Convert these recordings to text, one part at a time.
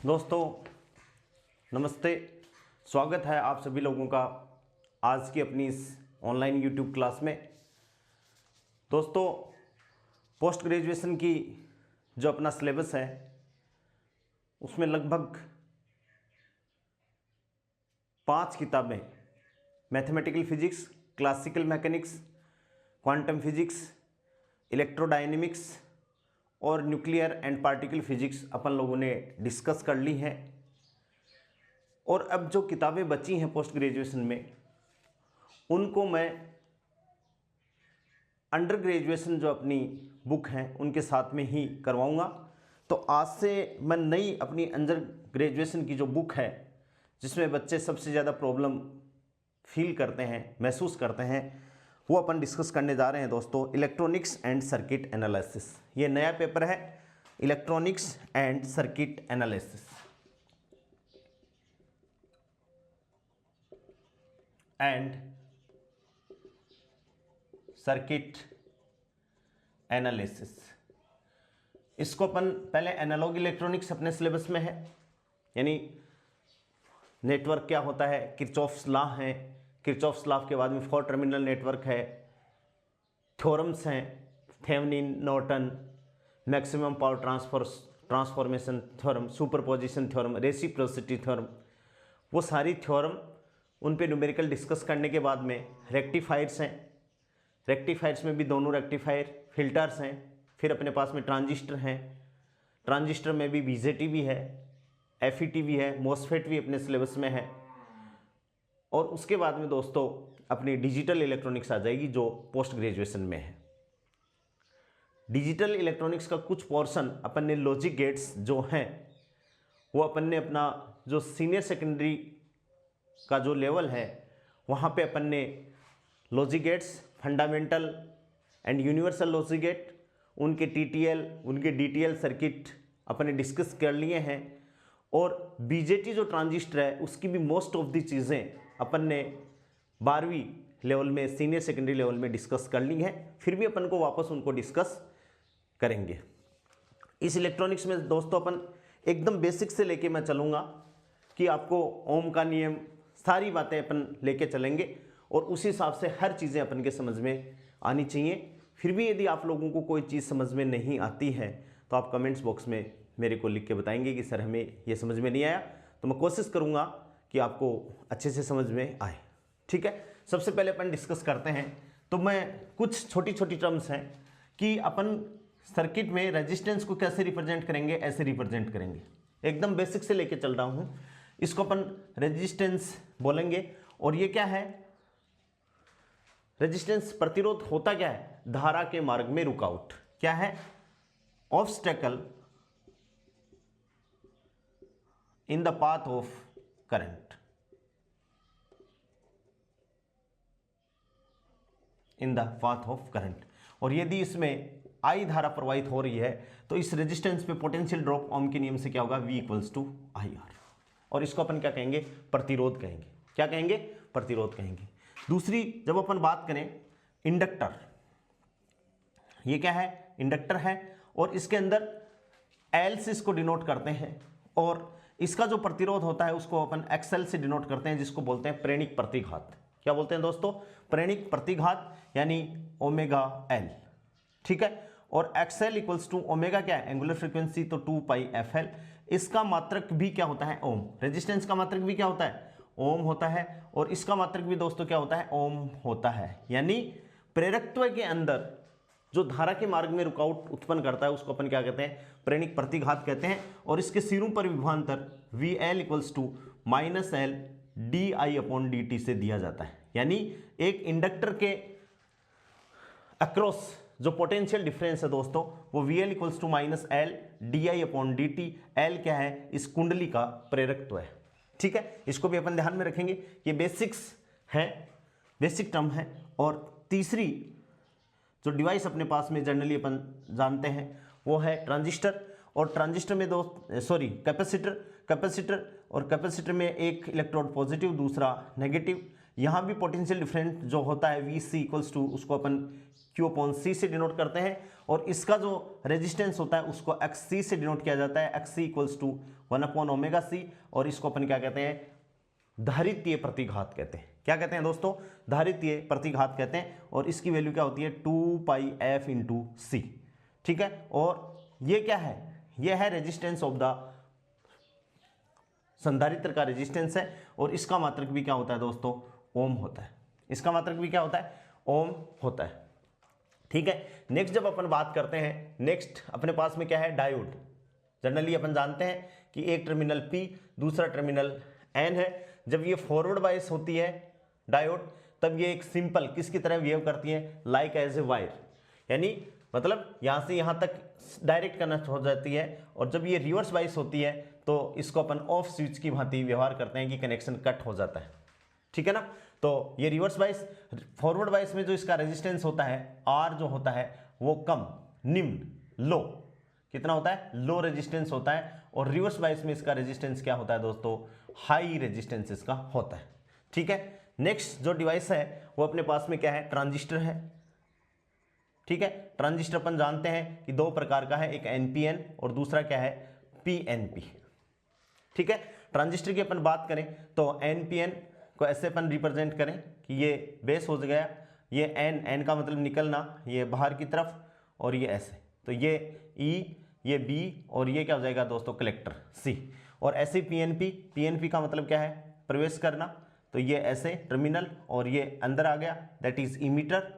दोस्तों नमस्ते। स्वागत है आप सभी लोगों का आज की अपनी इस ऑनलाइन यूट्यूब क्लास में। दोस्तों पोस्ट ग्रेजुएशन की जो अपना सिलेबस है उसमें लगभग 5 किताबें mathematical physics, classical mechanics, quantum physics, electrodynamics और न्यूक्लियर एंड पार्टिकल फिजिक्स अपन लोगों ने डिस्कस कर ली हैं। और अब जो किताबें बची हैं पोस्ट ग्रेजुएशन में उनको मैं अंडर ग्रेजुएशन जो अपनी बुक हैं उनके साथ में ही करवाऊंगा। तो आज से मैं नई अपनी अंडर ग्रेजुएशन की जो बुक है जिसमें बच्चे सबसे ज़्यादा प्रॉब्लम फील करते हैं, महसूस करते हैं, वो अपन डिस्कस करने जा रहे हैं दोस्तों। इलेक्ट्रॉनिक्स एंड सर्किट एनालिसिस, ये नया पेपर है, electronics and circuit analysis and circuit analysis. इसको अपन पहले एनालॉग इलेक्ट्रॉनिक्स अपने सिलेबस में है, यानी नेटवर्क क्या होता है, किरचॉफ्स लॉ है, किरचॉफ्स लॉ के बाद में 4 टर्मिनल नेटवर्क है, थ्योरम्स हैं, Thevenin, Norton, maximum power transformation theorem, superposition theorem, reciprocity theorem, वो सारी थ्योरम उन पे न्यूमेरिकल डिस्कस करने के बाद में रेक्टिफायर्स हैं, रेक्टिफायर्स में भी दोनों रेक्टिफायर, फिल्टर्स हैं, फिर अपने पास में ट्रांजिस्टर हैं, ट्रांजिस्टर में भी बीजेटी भी है, एफईटी भी है, मॉसफेट भी अपने सिलेबस में है। और उसके बाद में दोस्तों अपनी डिजिटल इलेक्ट्रॉनिक्स आ जाएगी जो पोस्ट ग्रेजुएशन में है। डिजिटल इलेक्ट्रॉनिक्स का कुछ पोर्शन अपन ने लॉजिक गेट्स जो हैं वो अपन ने अपना जो सीनियर सेकेंडरी का जो लेवल है वहाँ पे अपन ने logic gates, fundamental and universal logic gate, उनके टीटीएल, उनके डीटीएल सर्किट अपन ने डिस्कस कर लिए हैं। और बीजेटी जो ट्रांजिस्टर है उसकी भी मोस्ट ऑफ दी चीज़ें अपन ने 12वीं लेवल में, सीनियर सेकेंडरी लेवल में डिस्कस कर ली हैं, फिर भी अपन को वापस उनको डिस्कस करेंगे। इस इलेक्ट्रॉनिक्स में दोस्तों अपन एकदम बेसिक से लेके मैं चलूँगा कि आपको ओम का नियम, सारी बातें अपन लेके चलेंगे और उसी हिसाब से हर चीज़ें अपन के समझ में आनी चाहिए। फिर भी यदि आप लोगों को कोई चीज़ समझ में नहीं आती है तो आप कमेंट्स बॉक्स में मेरे को लिख के बताएंगे कि सर हमें ये समझ में नहीं आया, तो मैं कोशिश करूँगा कि आपको अच्छे से समझ में आए। ठीक है, सबसे पहले अपन डिस्कस करते हैं। तो मैं कुछ छोटी छोटी टर्म्स हैं कि अपन सर्किट में रेजिस्टेंस को कैसे रिप्रेजेंट करेंगे, ऐसे रिप्रेजेंट करेंगे। एकदम बेसिक से लेके चल रहा हूँ। इसको अपन रेजिस्टेंस बोलेंगे। और ये क्या है, रेजिस्टेंस प्रतिरोध होता क्या है, धारा के मार्ग में रुकावट। क्या है, obstacle in the path of current, in the path of current. और यदि इसमें आई धारा प्रवाहित हो रही है तो इस रेजिस्टेंस पे पोटेंशियल ड्रॉप ओम के नियम से क्या होगा, V = IR। और इसको अपन क्या कहेंगे, प्रतिरोध कहेंगे। क्या कहेंगे, प्रतिरोध कहेंगे। दूसरी जब अपन बात करें इंडक्टर, ये क्या है, इंडक्टर है और इसके अंदर L से इसको डिनोट करते हैं और इसका जो प्रतिरोध होता है उसको अपन XL से डिनोट करते हैं, जिसको बोलते हैं प्रेरणिक प्रतिघात। क्या बोलते हैं दोस्तों, प्रेरणिक प्रतिघात, यानी ω/L। ठीक है, और XL = ओमेगा क्या है, एंगुलर फ्रीक्वेंसी, तो 2πfL। इसका मात्रक भी क्या होता है, ओम। रेजिस्टेंस का मात्रक भी क्या होता है, ओम होता है। और इसका मात्रक भी दोस्तों क्या होता है, ओम होता है। यानी प्रेरकत्व के अंदर जो धारा के मार्ग में रुकावट उत्पन्न करता है उसको अपन क्या कहते हैं, प्रेरणिक प्रतिघात कहते हैं। और इसके सिरों पर विभवांतर VL = -L dI/dt से दिया जाता है। यानी एक इंडक्टर के अक्रॉस जो पोटेंशियल डिफरेंस है दोस्तों वो VL = -L dI/dt। L क्या है, इस कुंडली का प्रेरकत्व है। ठीक है, इसको भी अपन ध्यान में रखेंगे, ये बेसिक्स है, बेसिक टर्म है। और तीसरी जो डिवाइस अपने पास में जनरली अपन जानते हैं वो है ट्रांजिस्टर। और ट्रांजिस्टर में कैपेसिटर और कैपेसिटर में एक इलेक्ट्रोड पॉजिटिव, दूसरा नेगेटिव। यहाँ भी पोटेंशियल डिफरेंस जो होता है VC = उसको अपन Q/C से डिनोट करते हैं, और इसका जो रेजिस्टेंस होता है उसको XC से डिनोट किया जाता है, XC = 1/ωc, और इसको अपन क्या कहते हैं, धारितीय प्रतिघात कहते हैं। क्या कहते हैं दोस्तों, धारितीय प्रतिघात कहते हैं, और इसकी वैल्यू क्या होती है 2πf × C, ठीक है। और ये क्या है, ये है रेजिस्टेंस ऑफ द संधारित्र का रेजिस्टेंस है, और इसका मात्रक भी क्या होता है दोस्तों, ओम होता है। इसका मात्रक भी क्या होता है, ओम होता है, ठीक है। नेक्स्ट जब अपन बात करते हैं, नेक्स्ट अपने पास में क्या है, डायोड। जनरली अपन जानते हैं कि एक टर्मिनल P, दूसरा टर्मिनल N है। जब ये फॉरवर्ड बायस होती है डायोड, तब ये एक सिंपल किसकी तरह बिहेव करती है, लाइक एज ए वायर, यानी मतलब यहाँ से यहाँ तक डायरेक्ट कनेक्ट हो जाती है। और जब ये रिवर्स बायस होती है तो इसको अपन ऑफ स्विच की भांति व्यवहार करते हैं कि कनेक्शन कट हो जाता है, ठीक है ना। तो ये रिवर्स बायस, फॉरवर्ड बायस में जो इसका रेजिस्टेंस होता है R जो होता है वो कम, निम्न, लो, कितना होता है, लो रेजिस्टेंस होता है। और रिवर्स बायस में इसका रेजिस्टेंस क्या होता है दोस्तों, हाई रेजिस्टेंस इसका होता है, ठीक है। नेक्स्ट जो डिवाइस है वो अपने पास में क्या है, ट्रांजिस्टर है, ठीक है। ट्रांजिस्टर अपन जानते हैं कि दो प्रकार का है, एक NPN और दूसरा क्या है, PNP, ठीक है। ट्रांजिस्टर की अपन बात करें तो NPN को ऐसे अपन रिप्रेजेंट करें कि ये बेस हो गया, ये N का मतलब निकलना, ये बाहर की तरफ, और ये ऐसे, तो ये E, ये B, और ये क्या हो जाएगा दोस्तों, कलेक्टर C। और ऐसे PNP का मतलब क्या है, प्रवेश करना, तो ये ऐसे टर्मिनल, और ये अंदर आ गया, that is emitter,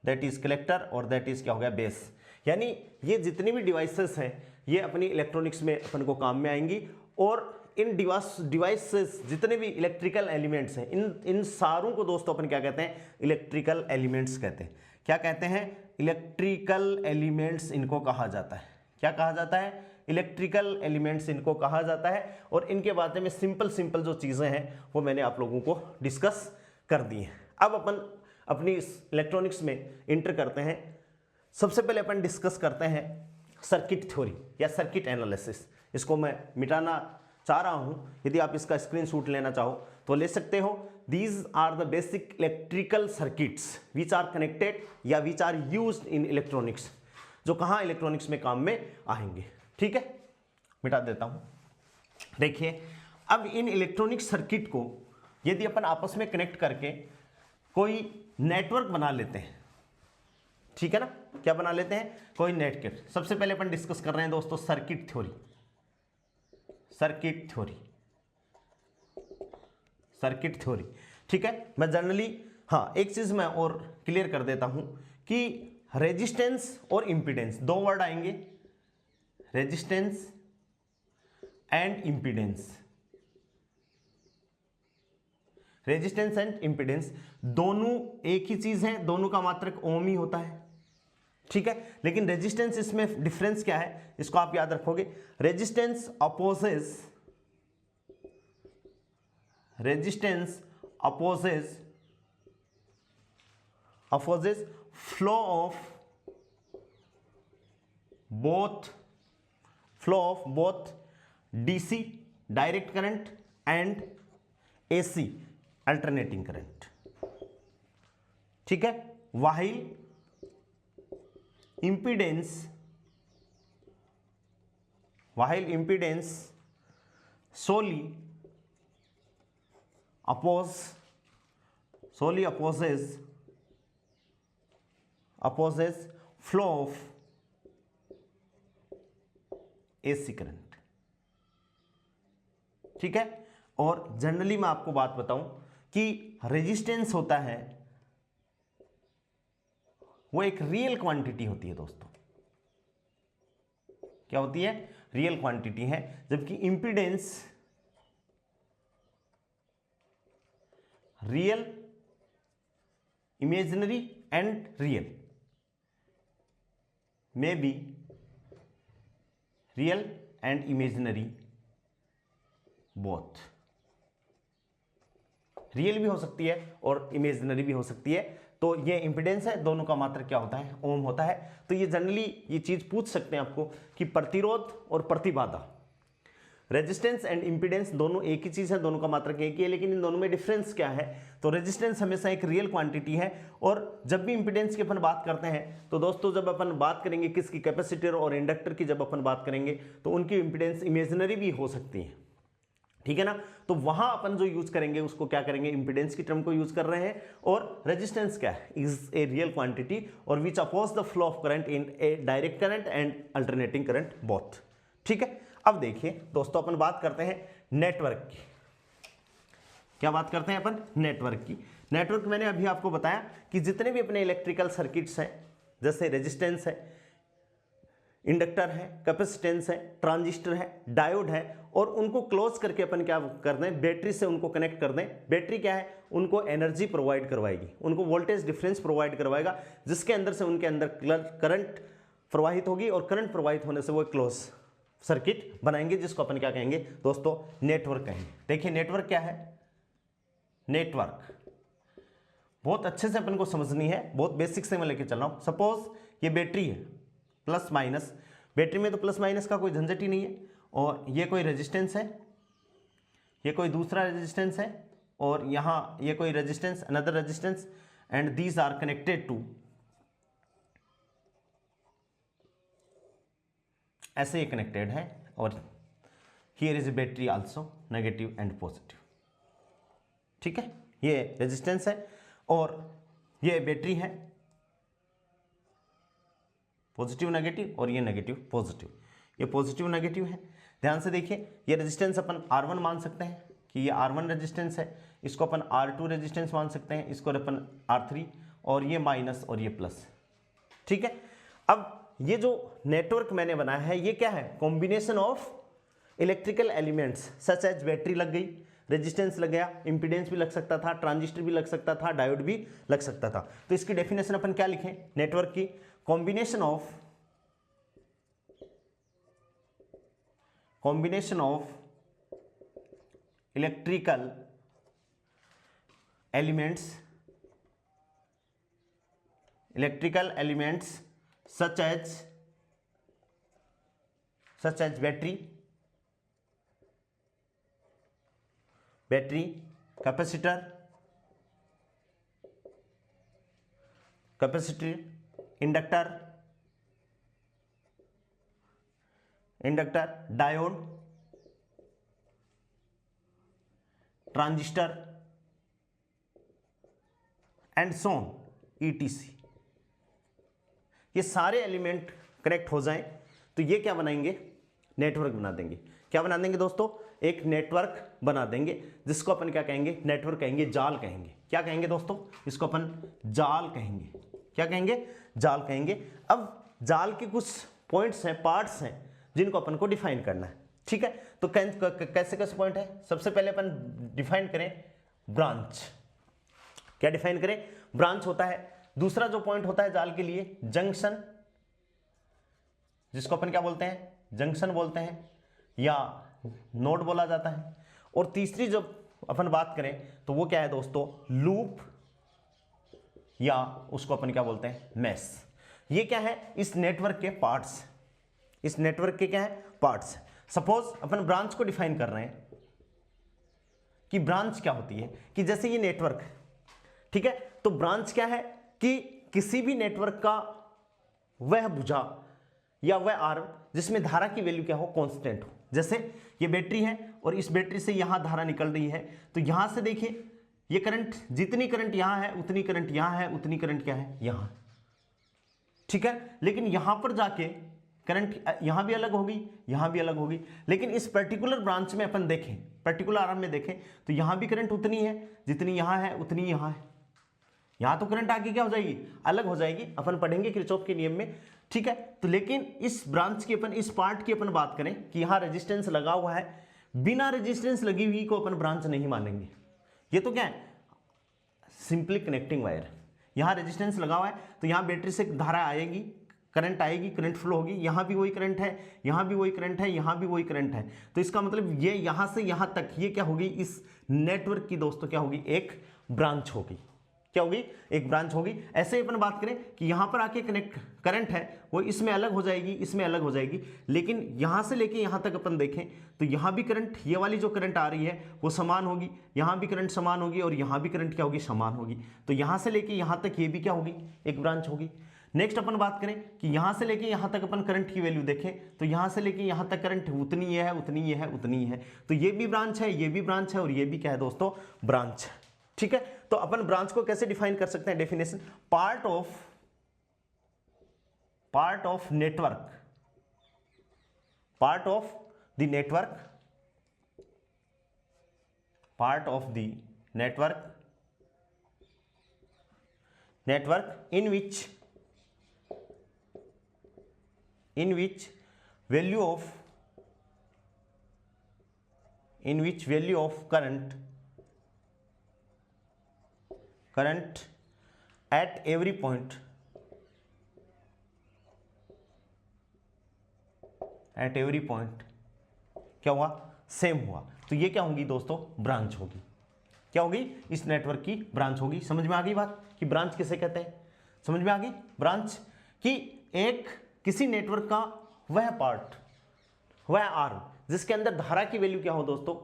that is collector, और दैट इज क्या हो गया, बेस। यानी ये जितनी भी डिवाइसेस हैं ये अपनी इलेक्ट्रॉनिक्स में अपन को काम में आएंगी। और इन डिवाइसेस जितने भी इलेक्ट्रिकल एलिमेंट्स हैं, इन सारों को दोस्तों अपन क्या कहते हैं, इलेक्ट्रिकल एलिमेंट्स कहते हैं। क्या कहते हैं, इलेक्ट्रिकल एलिमेंट्स इनको कहा जाता है। क्या कहा जाता है, इलेक्ट्रिकल एलिमेंट्स इनको कहा जाता है। और इनके बारे में सिंपल जो चीज़ें हैं वो मैंने आप लोगों को डिस्कस कर दी हैं। अब अपन अपनी इलेक्ट्रॉनिक्स में इंटर करते हैं। सबसे पहले अपन डिस्कस करते हैं सर्किट थ्योरी या सर्किट एनालिसिस। इसको मैं मिटाना चाह रहा हूँ, यदि आप इसका स्क्रीनशॉट लेना चाहो तो ले सकते हो। These are the basic electrical circuits which are connected या which are used in electronics, जो कहाँ इलेक्ट्रॉनिक्स में काम में आएंगे, ठीक है। मिटा देता हूँ। देखिए, अब इन इलेक्ट्रॉनिक सर्किट को यदि अपन आपस में कनेक्ट करके कोई नेटवर्क बना लेते हैं, ठीक है ना, क्या बना लेते हैं, कोई नेटवर्क। सबसे पहले अपन डिस्कस कर रहे हैं दोस्तों circuit theory, circuit theory, circuit theory, ठीक है। मैं जनरली हाँ एक चीज मैं और क्लियर कर देता हूं कि रेजिस्टेंस और इंपीडेंस, दो वर्ड आएंगे, resistance and impedance. Resistance and impedance दोनों एक ही चीज है, दोनों का मात्रक ओम ही होता है, ठीक है। लेकिन रेजिस्टेंस, इसमें डिफरेंस क्या है, इसको आप याद रखोगे। Resistance opposes, resistance opposes flow of both DC direct current and AC alternating current, ठीक है। While impedance solely opposes flow of AC current, ठीक है। और जनरली मैं आपको बात बताऊं कि रेजिस्टेंस होता है वो एक रियल क्वांटिटी होती है दोस्तों। क्या होती है, रियल क्वांटिटी है, जबकि impedance real, imaginary and real, may be real and imaginary both. Real भी हो सकती है और इमेजिनरी भी हो सकती है। तो ये इंपीडेंस है, दोनों का मात्रक क्या होता है, ओम होता है। तो ये जनरली ये चीज पूछ सकते हैं आपको कि प्रतिरोध और प्रतिबाधा, रेजिस्टेंस एंड इंपीडेंस दोनों एक ही चीज है, दोनों का मात्रक एक ही है, लेकिन इन दोनों में डिफरेंस क्या है? तो रेजिस्टेंस हमेशा एक रियल क्वांटिटी है, और जब भी इंपीडेंस की अपन बात करते हैं तो दोस्तों जब अपन बात करेंगे किसकी, कैपेसिटर और इंडक्टर की, जब अपन बात करेंगे तो उनकी इंपीडेंस इमेजिनरी भी हो सकती है, ठीक है ना। तो वहां अपन जो यूज करेंगे उसको क्या करेंगे, इंपीडेंस की टर्म को यूज कर रहे हैं। और रेजिस्टेंस क्या है, इज ए रियल क्वांटिटी और which oppose the flow of current in a direct current and alternating current both, ठीक है। अब देखिए दोस्तों अपन बात करते हैं नेटवर्क की। क्या बात करते हैं अपन? नेटवर्क की। नेटवर्क मैंने अभी आपको बताया कि जितने भी अपने इलेक्ट्रिकल सर्किट्स हैं, जैसे रेजिस्टेंस है, इंडक्टर है, कैपेसिटेंस है, ट्रांजिस्टर है, डायोड है, और उनको क्लोज करके अपन क्या कर दें, बैटरी से उनको कनेक्ट कर दें। बैटरी क्या है, उनको एनर्जी प्रोवाइड करवाएगी, उनको वोल्टेज डिफरेंस प्रोवाइड करवाएगा, जिसके अंदर से उनके अंदर करंट प्रवाहित होगी, और करंट प्रवाहित होने से वो क्लोज सर्किट बनाएंगे, जिसको अपन क्या कहेंगे दोस्तों, नेटवर्क कहेंगे। देखिए नेटवर्क क्या है, नेटवर्क बहुत अच्छे से अपन को समझनी है, बहुत बेसिक से मैं लेके चल रहा हूं। सपोज ये बैटरी है, प्लस माइनस, बैटरी में तो प्लस माइनस का कोई झंझट ही नहीं है, और ये कोई रेजिस्टेंस है, ये कोई दूसरा रेजिस्टेंस है, और यहाँ ये कोई resistance, another resistance, and these are connected to, ऐसे ये कनेक्टेड है, और here is a battery also, negative and positive, ठीक है। ये रेजिस्टेंस है और ये बैटरी है, पॉजिटिव नेगेटिव, और ये नेगेटिव पॉजिटिव, ये पॉजिटिव नेगेटिव है। ध्यान से देखिए, ये रेजिस्टेंस अपन R1 मान सकते हैं कि ये R1 रेजिस्टेंस है, इसको अपन R2 रेजिस्टेंस मान सकते हैं, इसको अपन R3, और ये माइनस और ये प्लस, ठीक है। अब ये जो नेटवर्क मैंने बनाया है ये क्या है, combination of electrical elements such as battery लग गई, रेजिस्टेंस लग गया, इंपीडेंस भी लग सकता था, ट्रांजिस्टर भी लग सकता था, डायोड भी लग सकता था। तो इसकी डेफिनेशन अपन क्या लिखें नेटवर्क की, combination of electrical elements such as battery, capacitor, inductor, diode, transistor and so on ETC, ये सारे एलिमेंट कनेक्ट हो जाएं तो ये क्या बनाएंगे, नेटवर्क बना देंगे। क्या बना देंगे दोस्तों, एक नेटवर्क बना देंगे, जिसको अपन क्या कहेंगे, नेटवर्क कहेंगे, जाल कहेंगे। क्या कहेंगे दोस्तों, इसको अपन जाल कहेंगे। क्या कहेंगे, जाल कहेंगे। अब जाल के कुछ पॉइंट्स हैं, पार्ट्स हैं, जिनको अपन को डिफाइन करना है, ठीक है। तो कैसे कैसे पॉइंट है, सबसे पहले अपन डिफाइन करें ब्रांच। क्या डिफाइन करें, ब्रांच होता है। दूसरा जो पॉइंट होता है जाल के लिए, जंक्शन, जिसको अपन क्या बोलते हैं, जंक्शन बोलते हैं, या नोड बोला जाता है। और तीसरी जब अपन बात करें तो वो क्या है दोस्तों, लूप, या उसको अपन क्या बोलते हैं, मैश। ये क्या है, इस नेटवर्क के पार्ट्स, इस नेटवर्क के क्या है, पार्ट्स। सपोज अपन ब्रांच को डिफाइन कर रहे हैं कि ब्रांच क्या होती है, कि जैसे ये नेटवर्क, ठीक है, तो ब्रांच क्या है कि किसी भी नेटवर्क का वह भुजा या वह आर्म जिसमें धारा की वैल्यू क्या हो, कांस्टेंट हो। जैसे ये बैटरी है और इस बैटरी से यहां धारा निकल रही है, तो यहां से देखिए ये करंट, जितनी करंट यहां है उतनी करंट यहां है, उतनी करंट क्या है, यहां, ठीक है। लेकिन यहां पर जाके करंट यहां भी अलग होगी, यहां भी अलग होगी। लेकिन इस पर्टिकुलर ब्रांच में अपन देखें, पर्टिकुलर आर्म में देखें, तो यहां भी करंट उतनी है जितनी यहां है, उतनी यहां है। यहां तो करंट आगे क्या हो जाएगी, अलग हो जाएगी, अपन पढ़ेंगे किरचॉफ के नियम में, ठीक है। तो लेकिन इस ब्रांच की अपन, इस पार्ट की अपन बात करें कि यहां रेजिस्टेंस लगा हुआ है, बिना रेजिस्टेंस लगी हुई को अपन ब्रांच नहीं मानेंगे। ये तो क्या है, सिंपली कनेक्टिंग वायर। यहां रेजिस्टेंस लगा हुआ है तो यहां बैटरी से धारा आएगी, करंट आएगी, करंट फ्लो होगी, यहां भी वही करंट है, यहां भी वही करंट है, यहां भी वही करंट है। तो इसका मतलब ये यहां से यहां तक ये क्या होगी, इस नेटवर्क की दोस्तों क्या होगी, एक ब्रांच होगी, क्या होगी, एक ब्रांच होगी। ऐसे ही अपन बात करें कि यहां पर आके कनेक्ट करंट है वो इसमें अलग हो जाएगी, इसमें अलग हो जाएगी, लेकिन यहां से लेके यहां तक अपन देखें तो यहां भी करंट, ये वाली जो करंट आ रही है वो समान होगी, यहां भी करंट समान होगी और यहां भी करंट क्या होगी, समान होगी। तो यहां से लेके यहां तक ये भी क्या होगी, एक ब्रांच होगी। नेक्स्ट अपन बात करें कि यहां से लेके यहां तक अपन करंट की वैल्यू देखें तो यहां से लेके यहां तक करंट उतनी ही है, उतनी ही है, उतनी ही है। तो ये भी ब्रांच है, ये भी ब्रांच है और ये भी क्या है दोस्तों, ब्रांच है। ठीक है, तो अपन ब्रांच को कैसे डिफाइन कर सकते हैं, definition, part of network, part of the network, part of the network in which value of current at every point क्या हुआ, सेम हुआ। तो ये क्या होगी दोस्तों, ब्रांच होगी। क्या होगी, इस नेटवर्क की ब्रांच होगी। समझ में आ गई बात कि ब्रांच किसे कहते हैं, समझ में आ गई ब्रांच कि एक किसी नेटवर्क का वह पार्ट, वह आर्म जिसके अंदर धारा की वैल्यू क्या हो दोस्तों,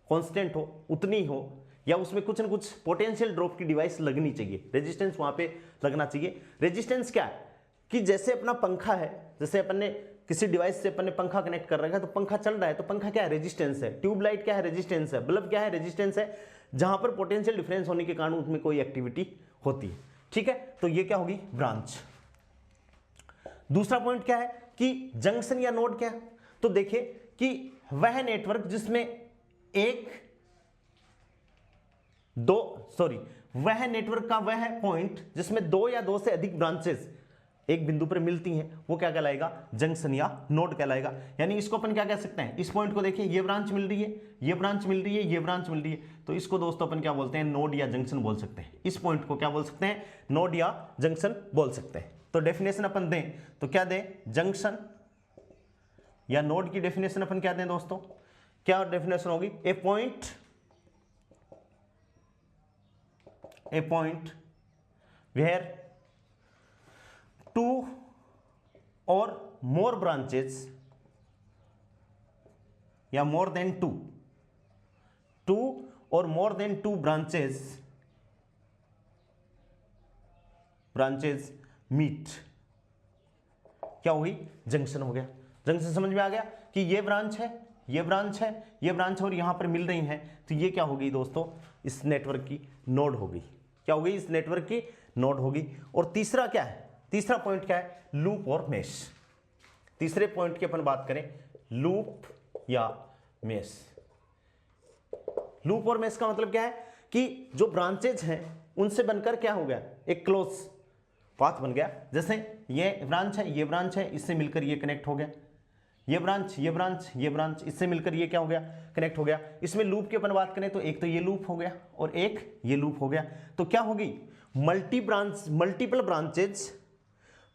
कांस्टेंट हो, उतनी हो, या उसमें कुछ ना कुछ पोटेंशियल ड्रॉप की डिवाइस लगनी चाहिए, रेजिस्टेंस वहां पे लगना चाहिए। रेजिस्टेंस क्या है कि जैसे अपना पंखा है, जैसे अपन ने किसी डिवाइस से अपन ने पंखा कनेक्ट कर रखा है तो पंखा चल रहा है, तो पंखा क्या है, रेजिस्टेंस है। ट्यूबलाइट क्या है, रेजिस्टेंस है। बल्ब क्या है, रेजिस्टेंस है। जहां पर पोटेंशियल डिफरेंस होने के कारण उसमें कोई एक्टिविटी होती है। ठीक है, तो ये क्या होगी, ब्रांच। दूसरा पॉइंट क्या है कि जंक्शन या नोड क्या है, तो देखिए कि वह नेटवर्क जिसमें वह नेटवर्क का वह पॉइंट जिसमें दो या दो से अधिक ब्रांचेस एक बिंदु पर मिलती हैं, वो क्या कहलाएगा, जंक्शन या नोड कहलाएगा। यानी इसको अपन क्या कह सकते हैं, इस पॉइंट को देखिए, ये ब्रांच मिल रही है, ये ब्रांच मिल रही है, ये ब्रांच मिल रही है, तो इसको दोस्तों अपन क्या बोलते हैं, नोड या जंक्शन बोल सकते हैं। इस पॉइंट को क्या बोल सकते हैं, नोड या जंक्शन बोल सकते हैं। तो डेफिनेशन अपन दें तो क्या दें, जंक्शन या नोड की डेफिनेशन अपन क्या दें दोस्तों, क्या डेफिनेशन होगी, a point where two or more branches या more than two or more than two branches meet, क्या हुई, जंक्शन हो गया। जंक्शन समझ में आ गया कि ये ब्रांच है, ये ब्रांच है, ये ब्रांच और यहां पर मिल रही हैं, तो ये क्या होगी दोस्तों, इस नेटवर्क की नोड होगी। क्या होगी, इस नेटवर्क की नोड होगी। और तीसरा क्या है, तीसरा पॉइंट क्या है, लूप और मेश। तीसरे पॉइंट की अपन बात करें, लूप या मेश। लूप और मेश का मतलब क्या है कि जो ब्रांचेज हैं उनसे बनकर क्या हो गया, एक क्लोज पाथ बन गया। जैसे ये ब्रांच है, ये ब्रांच है, इससे मिलकर ये कनेक्ट हो गया, ये ब्रांच, ये ब्रांच, ये ब्रांच, इससे मिलकर ये क्या हो गया, कनेक्ट हो गया। इसमें लूप की अपन बात करें तो एक तो ये लूप हो गया और एक ये लूप हो गया। तो क्या होगी, मल्टीपल ब्रांचेज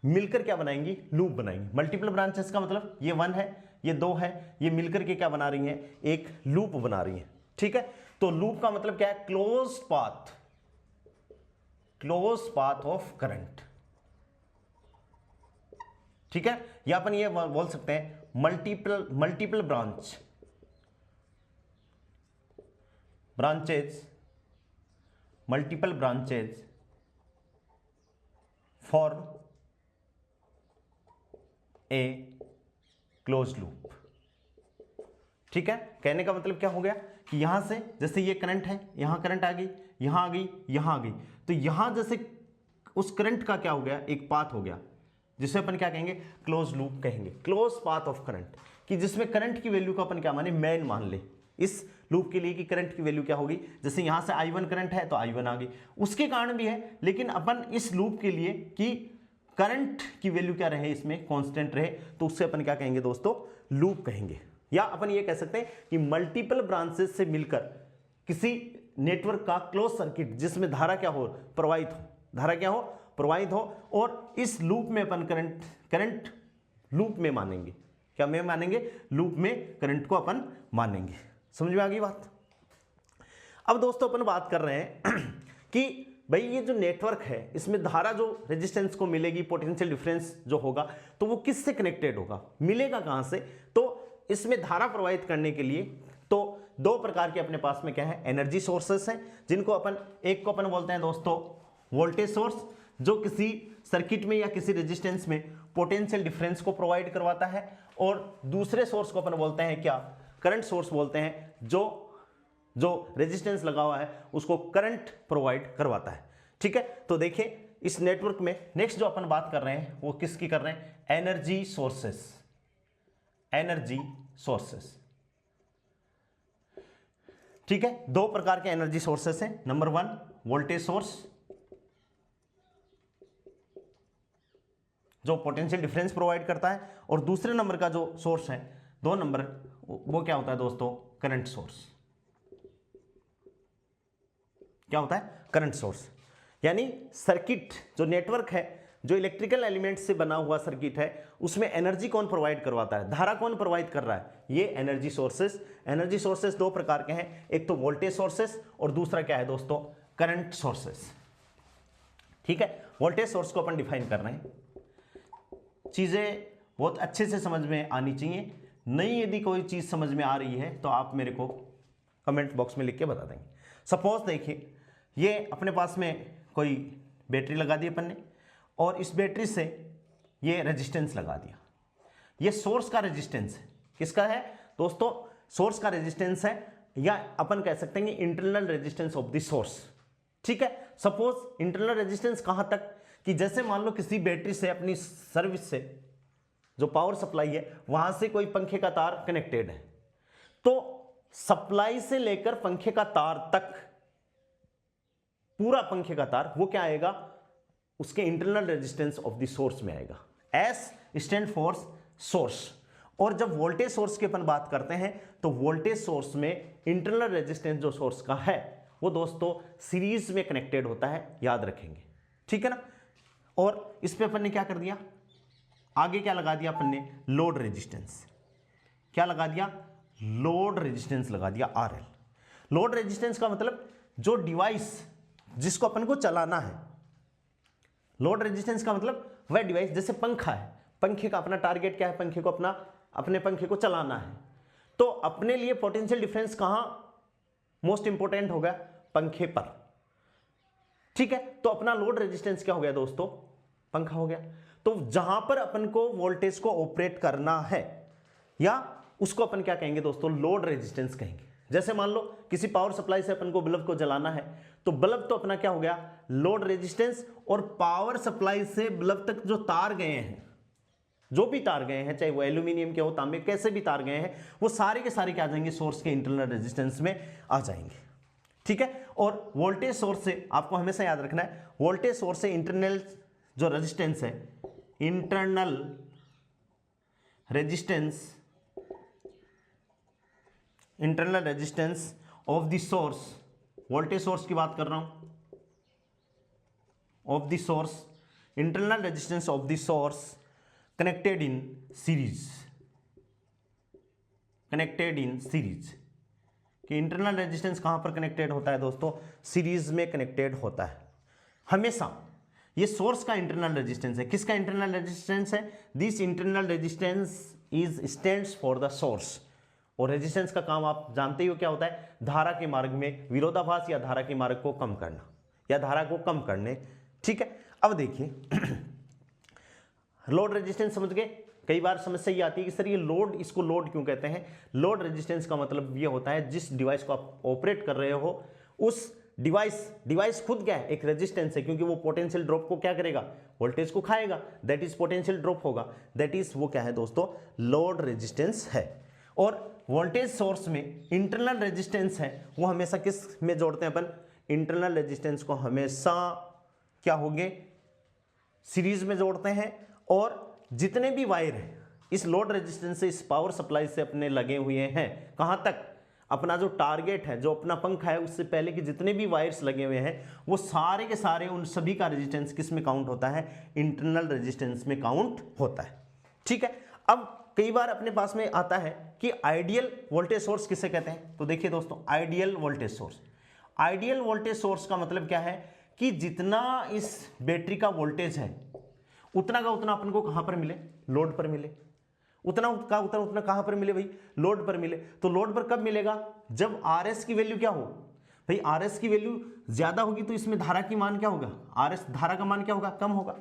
मिलकर क्या बनाएंगी, लूप बनाएंगी। मल्टीपल ब्रांचेस का मतलब ये 1 है, ये 2 है, ये मिलकर के क्या बना रही हैं, एक लूप बना रही हैं। ठीक है, तो लूप का मतलब क्या है, क्लोज पाथ ऑफ करंट। ठीक है, या अपन ये बोल सकते हैं मल्टीपल ब्रांचेज फॉर्म ए क्लोज लूप। ठीक है, कहने का मतलब क्या हो गया कि यहां से जैसे ये करंट है, यहां करंट आ गई, यहां आ गई, यहां आ गई, तो यहां जैसे उस करंट का क्या हो गया, एक पाथ हो गया, जिसे अपन क्या कहेंगे, क्लोज लूप कहेंगे। क्लोज पाथ ऑफ करंट, कि जिसमें करंट की वैल्यू को अपन क्या माने, मेन मान ले इस लूप के लिए कि करंट की वैल्यू क्या होगी। जैसे यहां से I1 करंट है तो I1 आ गई, उसके कारण भी है, लेकिन अपन इस लूप के लिए कि करंट की वैल्यू क्या रहे, इसमें कांस्टेंट रहे, तो उससे अपन क्या कहेंगे दोस्तों, लूप कहेंगे। या अपन ये कह सकते हैं कि मल्टीपल ब्रांचेस से मिलकर किसी नेटवर्क का क्लोज सर्किट जिसमें धारा क्या हो, प्रवाहित हो, धारा क्या हो, प्रवाहित हो, और इस लूप में अपन करंट लूप में मानेंगे, क्या में मानेंगे, लूप में करंट को अपन मानेंगे। समझ में आ गई बात। अब दोस्तों अपन बात कर रहे हैं कि भाई ये जो नेटवर्क है इसमें धारा जो रेजिस्टेंस को मिलेगी, पोटेंशियल डिफरेंस जो होगा, तो वो किससे कनेक्टेड होगा, मिलेगा कहां से? तो इसमें धारा प्रवाहित करने के लिए तो दो प्रकार के अपने पास में क्या है, एनर्जी सोर्सेस हैं, जिनको अपन एक को अपन बोलते हैं दोस्तों वोल्टेज सोर्स, जो किसी सर्किट में या किसी रेजिस्टेंस में पोटेंशियल डिफरेंस को प्रोवाइड करवाता है, और दूसरे सोर्स को अपन बोलते हैं क्या, करंट सोर्स बोलते हैं, जो रेजिस्टेंस लगा हुआ है उसको करंट प्रोवाइड करवाता है। ठीक है, तो देखिए इस नेटवर्क में नेक्स्ट जो अपन बात कर रहे हैं वो किसकी कर रहे हैं, एनर्जी सोर्सेस। एनर्जी सोर्सेस, ठीक है, दो प्रकार के एनर्जी सोर्सेस हैं। नंबर 1 वोल्टेज सोर्स, जो पोटेंशियल डिफरेंस प्रोवाइड करता है, और दूसरे नंबर का जो सोर्स है 2 नंबर, वो क्या होता है दोस्तों, करंट सोर्स। क्या होता है, करंट सोर्स। यानी सर्किट जो नेटवर्क है, जो इलेक्ट्रिकल एलिमेंट से बना हुआ सर्किट है, उसमें एनर्जी कौन प्रोवाइड करवाता है, धारा कौन प्रोवाइड कर रहा है, ये एनर्जी सोर्सेस। एनर्जी सोर्सेस दो प्रकार के हैं, एक तो वोल्टेज सोर्सेस और दूसरा क्या है दोस्तों, करंट सोर्सेस। ठीक है, वोल्टेज सोर्स को अपन डिफाइन कर रहे हैं, चीजें बहुत अच्छे से समझ में आनी चाहिए। नहीं यदि कोई चीज समझ में आ रही है तो आप मेरे को कमेंट बॉक्स में लिख के बता देंगे। सपोज देखिए ये अपने पास में कोई बैटरी लगा दी अपन ने, और इस बैटरी से ये रेजिस्टेंस लगा दिया। ये सोर्स का रेजिस्टेंस है, किसका है दोस्तों, सोर्स का रेजिस्टेंस है, या अपन कह सकते हैं internal resistance of the source. ठीक है, सपोज इंटरनल रेजिस्टेंस कहां तक, कि जैसे मान लो किसी बैटरी से अपनी सर्विस से जो पावर सप्लाई है वहां से कोई पंखे का तार कनेक्टेड है, तो सप्लाई से लेकर पंखे का तार तक, पूरा पंखे का तार वो क्या आएगा, उसके internal resistance of the source में आएगा। S stand for source. और जब वोल्टेज सोर्स की अपन बात करते हैं तो वोल्टेज सोर्स में इंटरनल रेजिस्टेंस जो सोर्स का है वो दोस्तों सीरीज में कनेक्टेड होता है, याद रखेंगे। ठीक है ना, और इस पे अपन ने क्या कर दिया, आगे क्या लगा दिया अपन ने, लोड रेजिस्टेंस। क्या लगा दिया, लोड रेजिस्टेंस लगा दिया, RL। लोड रेजिस्टेंस का मतलब जो डिवाइस जिसको अपन को चलाना है, लोड रेजिस्टेंस का मतलब वह डिवाइस, जैसे पंखा है, पंखे का अपना टारगेट क्या है, पंखे को अपने पंखे को चलाना है, तो अपने लिए पोटेंशियल डिफरेंस कहां मोस्ट इंपोर्टेंट हो गया, पंखे पर। ठीक है, तो अपना लोड रेजिस्टेंस क्या हो गया दोस्तों, पंखा हो गया। तो जहां पर अपन को वोल्टेज को ऑपरेट करना है, या उसको अपन क्या कहेंगे दोस्तों, लोड रेजिस्टेंस कहेंगे। जैसे मान लो किसी पावर सप्लाई से अपन को बल्ब को जलाना है, तो बल्ब तो अपना क्या हो गया, लोड रेजिस्टेंस, और पावर सप्लाई से बल्ब तक जो तार गए हैं, जो भी तार गए हैं, चाहे वो एल्यूमिनियम के हो, तांबे, कैसे भी तार गए हैं, वो सारे के सारे क्या आ जाएंगे, सोर्स के इंटरनल रेजिस्टेंस में आ जाएंगे। ठीक है, और वोल्टेज सोर्स से आपको हमेशा याद रखना है, वोल्टेज सोर्स से इंटरनल जो रेजिस्टेंस है, internal resistance, internal resistance of the source, voltage source की बात कर रहा हूं, of the source, internal resistance of the source connected in series, connected in series. कि इंटरनल रेजिस्टेंस कहां पर कनेक्टेड होता है दोस्तों, सीरीज में कनेक्टेड होता है हमेशा। ये सोर्स का इंटरनल रेजिस्टेंस है, किसका इंटरनल रेजिस्टेंस है, this internal resistance is stands for the source. और रेजिस्टेंस का काम आप जानते ही हो क्या होता है, धारा के मार्ग में विरोधाभास या धारा के मार्ग को कम करना, या धारा को कम करने। ठीक है, अब देखिए लोड रेजिस्टेंस समझ गए। कई बार समस्या ये आती है कि सर ये लोड, इसको लोड क्यों कहते हैं। लोड रेजिस्टेंस का मतलब ये होता है जिस डिवाइस को आप ऑपरेट कर रहे हो उस डिवाइस खुद क्या है, एक रेजिस्टेंस है, क्योंकि वो पोटेंशियल ड्रॉप को क्या करेगा, वोल्टेज को खाएगा, दैट इज पोटेंशियल ड्रॉप होगा, दैट इज वो क्या है दोस्तों, लोड रेजिस्टेंस है। और वोल्टेज सोर्स में इंटरनल रेजिस्टेंस है, वो हमेशा किस में जोड़ते हैं अपन, इंटरनल रेजिस्टेंस को हमेशा क्या होंगे, सीरीज में जोड़ते हैं। और जितने भी वायर हैं इस लोड रेजिस्टेंस से, इस पावर सप्लाई से अपने लगे हुए हैं, कहां तक, अपना जो टारगेट है, जो अपना पंखा है, उससे पहले के जितने भी वायर्स लगे हुए हैं वो सारे के सारे, उन सभी का रेजिस्टेंस किस में काउंट होता है, इंटरनल रेजिस्टेंस में काउंट होता है। ठीक है, अब कई बार अपने पास में आता है कि आइडियल वोल्टेज सोर्स किसे कहते हैं। तो देखिए दोस्तों, ideal voltage source, ideal voltage source का मतलब क्या है कि जितना इस बैटरी का वोल्टेज है उतना का उतना अपन को कहां पर मिले, लोड पर मिले। उतना का उतना कहां पर मिले भाई, लोड पर मिले। तो लोड पर कब मिलेगा, जब RS की वैल्यू क्या हो भाई, RS की वैल्यू ज्यादा होगी तो इसमें धारा की मान क्या होगा, RS धारा का मान क्या होगा, कम होगा।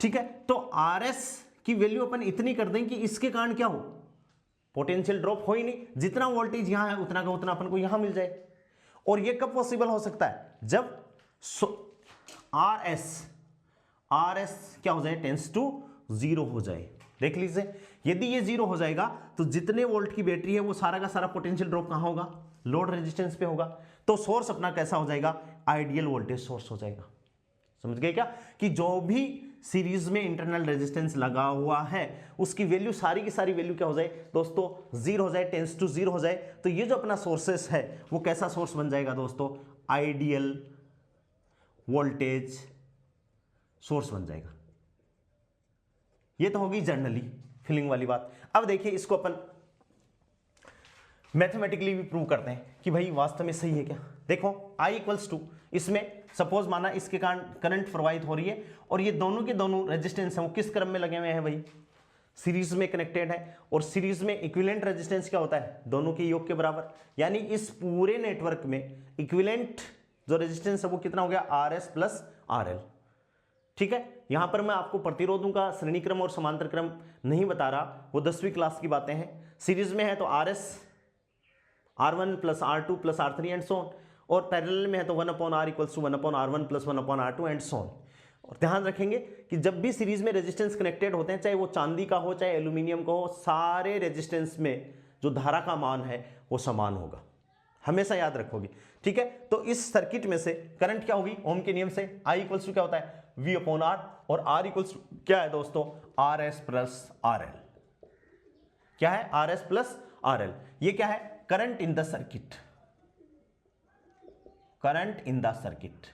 ठीक है, तो RS की वैल्यू अपन इतनी कर दें कि इसके कारण क्या हो, पोटेंशियल ड्रॉप हो ही नहीं, जितना वोल्टेज यहां है उतना का उतना अपन को यहां मिल जाए। और ये कब पॉसिबल हो सकता है, जब RS क्या हो जाए, टेंस टू 0 हो जाए। देख लीजिए, यदि ये 0 हो जाएगा तो जितने वोल्ट की बैटरी है वो सारा का सारा पोटेंशियल ड्रॉप कहां होगा, लोड रेजिस्टेंस पे होगा। तो सोर्स अपना कैसा हो जाएगा, आइडियल वोल्टेज सोर्स हो जाएगा। समझ गए क्या, कि जो भी सीरीज में इंटरनल रेजिस्टेंस लगा हुआ है उसकी वैल्यू सारी की सारी वैल्यू क्या हो जाए दोस्तों, 0 हो जाए, टेंस टू 0 हो जाए। तो ये जो अपना सोर्सेस है वो कैसा सोर्स बन जाएगा दोस्तों, आइडियल वोल्टेज सोर्स बन जाएगा। ये तो होगी जनरली फीलिंग वाली बात। अब देखिए इसको अपन मैथमेटिकली भी प्रूव करते हैं कि भाई वास्तव में सही है क्या। देखो I इक्वल्स टू, इसमें सपोज माना इसके कारण करंट प्रवाहित हो रही है और ये दोनों के दोनों रेजिस्टेंस हैं वो किस क्रम में लगे हुए हैं भाई, सीरीज में कनेक्टेड है। और सीरीज में इक्विवेलेंट रेजिस्टेंस क्या होता है, दोनों के योग के बराबर। यानी इस पूरे नेटवर्क में इक्विवेलेंट जो रेजिस्टेंस है वो कितना हो गया, RS प्लस RL। ठीक है, यहां पर मैं आपको प्रतिरोधों का श्रेणी क्रम और समांतर क्रम नहीं बता रहा, वो 10वीं क्लास की बातें हैं। सीरीज में है तो RS R1 plus R2 plus R3 and so on, और पैरेलल में है तो 1/R equals to 1/R1 plus 1/R2 and so on. और ध्यान रखेंगे कि जब भी सीरीज में रेजिस्टेंस कनेक्टेड होते हैं, चाहे वो चांदी का हो चाहे एल्यूमिनियम का हो, सारे रेजिस्टेंस में जो धारा का मान है वो समान होगा, हमेशा याद रखोगे। ठीक है, तो इस सर्किट में से करंट क्या होगी, ओम के नियम से I इक्वल्स टू क्या होता है, V/R, और R इक्वल्स टू क्या है दोस्तों, RS प्लस RL। क्या है, RS प्लस RL। ये क्या है, current in the circuit, current in the circuit,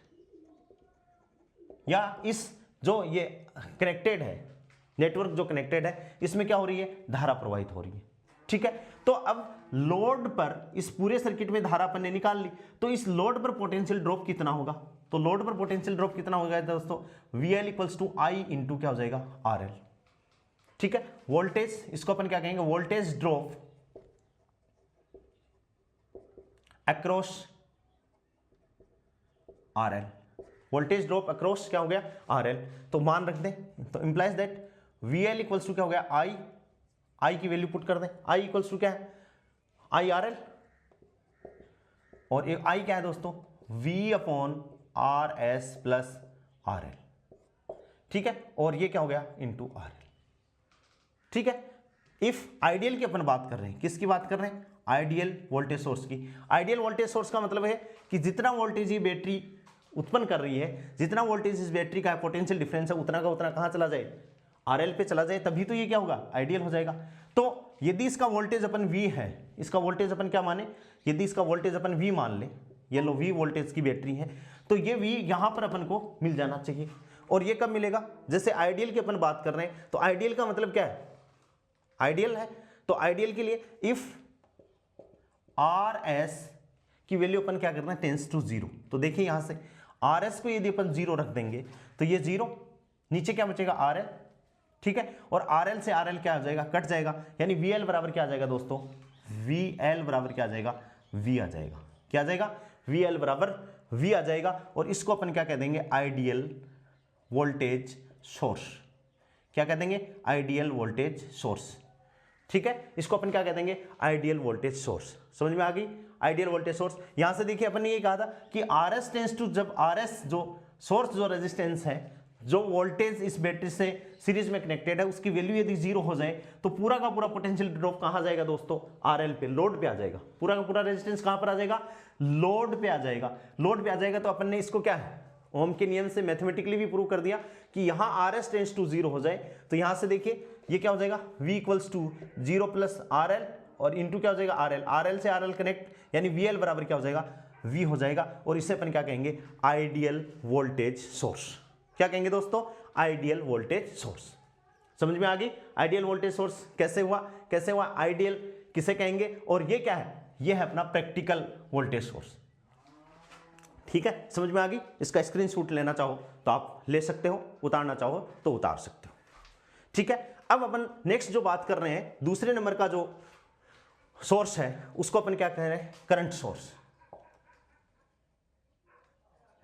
या इस जो ये कनेक्टेड है नेटवर्क जो कनेक्टेड है इसमें क्या हो रही है, धारा प्रवाहित हो रही है। ठीक है, तो अब लोड पर इस पूरे सर्किट में धारा अपन ने निकाल ली, तो इस लोड पर पोटेंशियल ड्रॉप कितना होगा, तो लोड पर पोटेंशियल ड्रॉप कितना होगा दोस्तों, VL equals to I into क्या हो जाएगा, RL। ठीक है, वोल्टेज इसको अपन क्या कहेंगे, voltage drop across RL, voltage drop across क्या हो गया, RL। तो मान रख दें, तो implies that VL equals to क्या हो गया, I की वैल्यू पुट कर दें, I इक्वल्स टू क्या है, IRL, और एक I क्या है दोस्तों, V/RS प्लस RL। ठीक है, और ये क्या हो गया, इंटू RL। ठीक है, इफ आइडियल की अपन बात कर रहे हैं, किसकी बात कर रहे हैं, आइडियल वोल्टेज सोर्स की। आइडियल वोल्टेज सोर्स का मतलब है कि जितना वोल्टेज ये बैटरी उत्पन्न कर रही है, जितना वोल्टेज इस बैटरी का पोटेंशियल डिफरेंस है उतना का उतना कहां चला जाए, RL पे चला जाए, तभी तो ये क्या होगा, आइडियल हो जाएगा। तो यदि इसका वोल्टेज अपन V है, इसका वोल्टेज अपन क्या माने, यदि इसका वोल्टेज अपन V मान ले, ये लो V वोल्टेज की बैटरी है, तो ये V यहां पर अपन को मिल जाना चाहिए। और ये कब मिलेगा, जैसे आइडियल की अपन बात कर रहे हैं, तो आइडियल का मतलब क्या है, आइडियल है, तो आइडियल के लिए इफ RS की वैल्यू अपन क्या करना है, टेंस टू 0। तो देखिए यहां से RS को यदि अपन 0 रख देंगे तो ये 0, नीचे क्या बचेगा, RL। ठीक है, और RL से RL क्या आ जाएगा, कट जाएगा, यानी VL बराबर क्या आ जाएगा दोस्तों, VL बराबर क्या आ जाएगा, V आ जाएगा। क्या आ जाएगा, VL बराबर V आ जाएगा। और इसको अपन क्या कह देंगे, आइडियल वोल्टेज सोर्स। क्या कह देंगे, आइडियल वोल्टेज सोर्स। ठीक है, इसको अपन क्या कह देंगे, आइडियल वोल्टेज सोर्स। समझ में आ गई, आइडियल वोल्टेज सोर्स। यहां से देखिए अपन ने ये कहा था कि RS टेंस टू, जब RS जो सोर्स जो रेजिस्टेंस है, जो वोल्टेज इस बैटरी से सीरीज में कनेक्टेड है, उसकी वैल्यू यदि 0 हो जाए तो पूरा का पूरा पोटेंशियल ड्रॉप कहां जाएगा दोस्तों, RL पे, लोड पे आ जाएगा। पूरा का पूरा रेजिस्टेंस कहां पर आ जाएगा, लोड पे आ जाएगा। लोड पे आ जाएगा तो अपन ने इसको क्या है, ओम के नियम से मैथमेटिकली भी प्रूव कर दिया कि यहां RS टेंस टू 0 हो जाए तो यहां से देखिए ये क्या हो जाएगा, V equals to 0 plus RL और इंटू क्या हो जाएगा, RL। RL से RL कनेक्ट, यानी VL बराबर क्या हो जाएगा, V हो जाएगा। और इसे अपन क्या कहेंगे, आइडियल वोल्टेज सोर्स। क्या कहेंगे दोस्तों, आइडियल वोल्टेज सोर्स। समझ में आ गई, आइडियल वोल्टेज सोर्स कैसे हुआ, कैसे हुआ, आइडियल किसे कहेंगे, और ये क्या है, ये है अपना प्रैक्टिकल वोल्टेज सोर्स। ठीक है, समझ में आ गई। इसका स्क्रीनशॉट लेना चाहो तो आप ले सकते हो, उतारना चाहो तो उतार सकते हो। ठीक है, अब अपन नेक्स्ट जो बात कर रहे हैं, दूसरे नंबर का जो सोर्स है उसको अपन क्या कह रहे हैं, करंट सोर्स।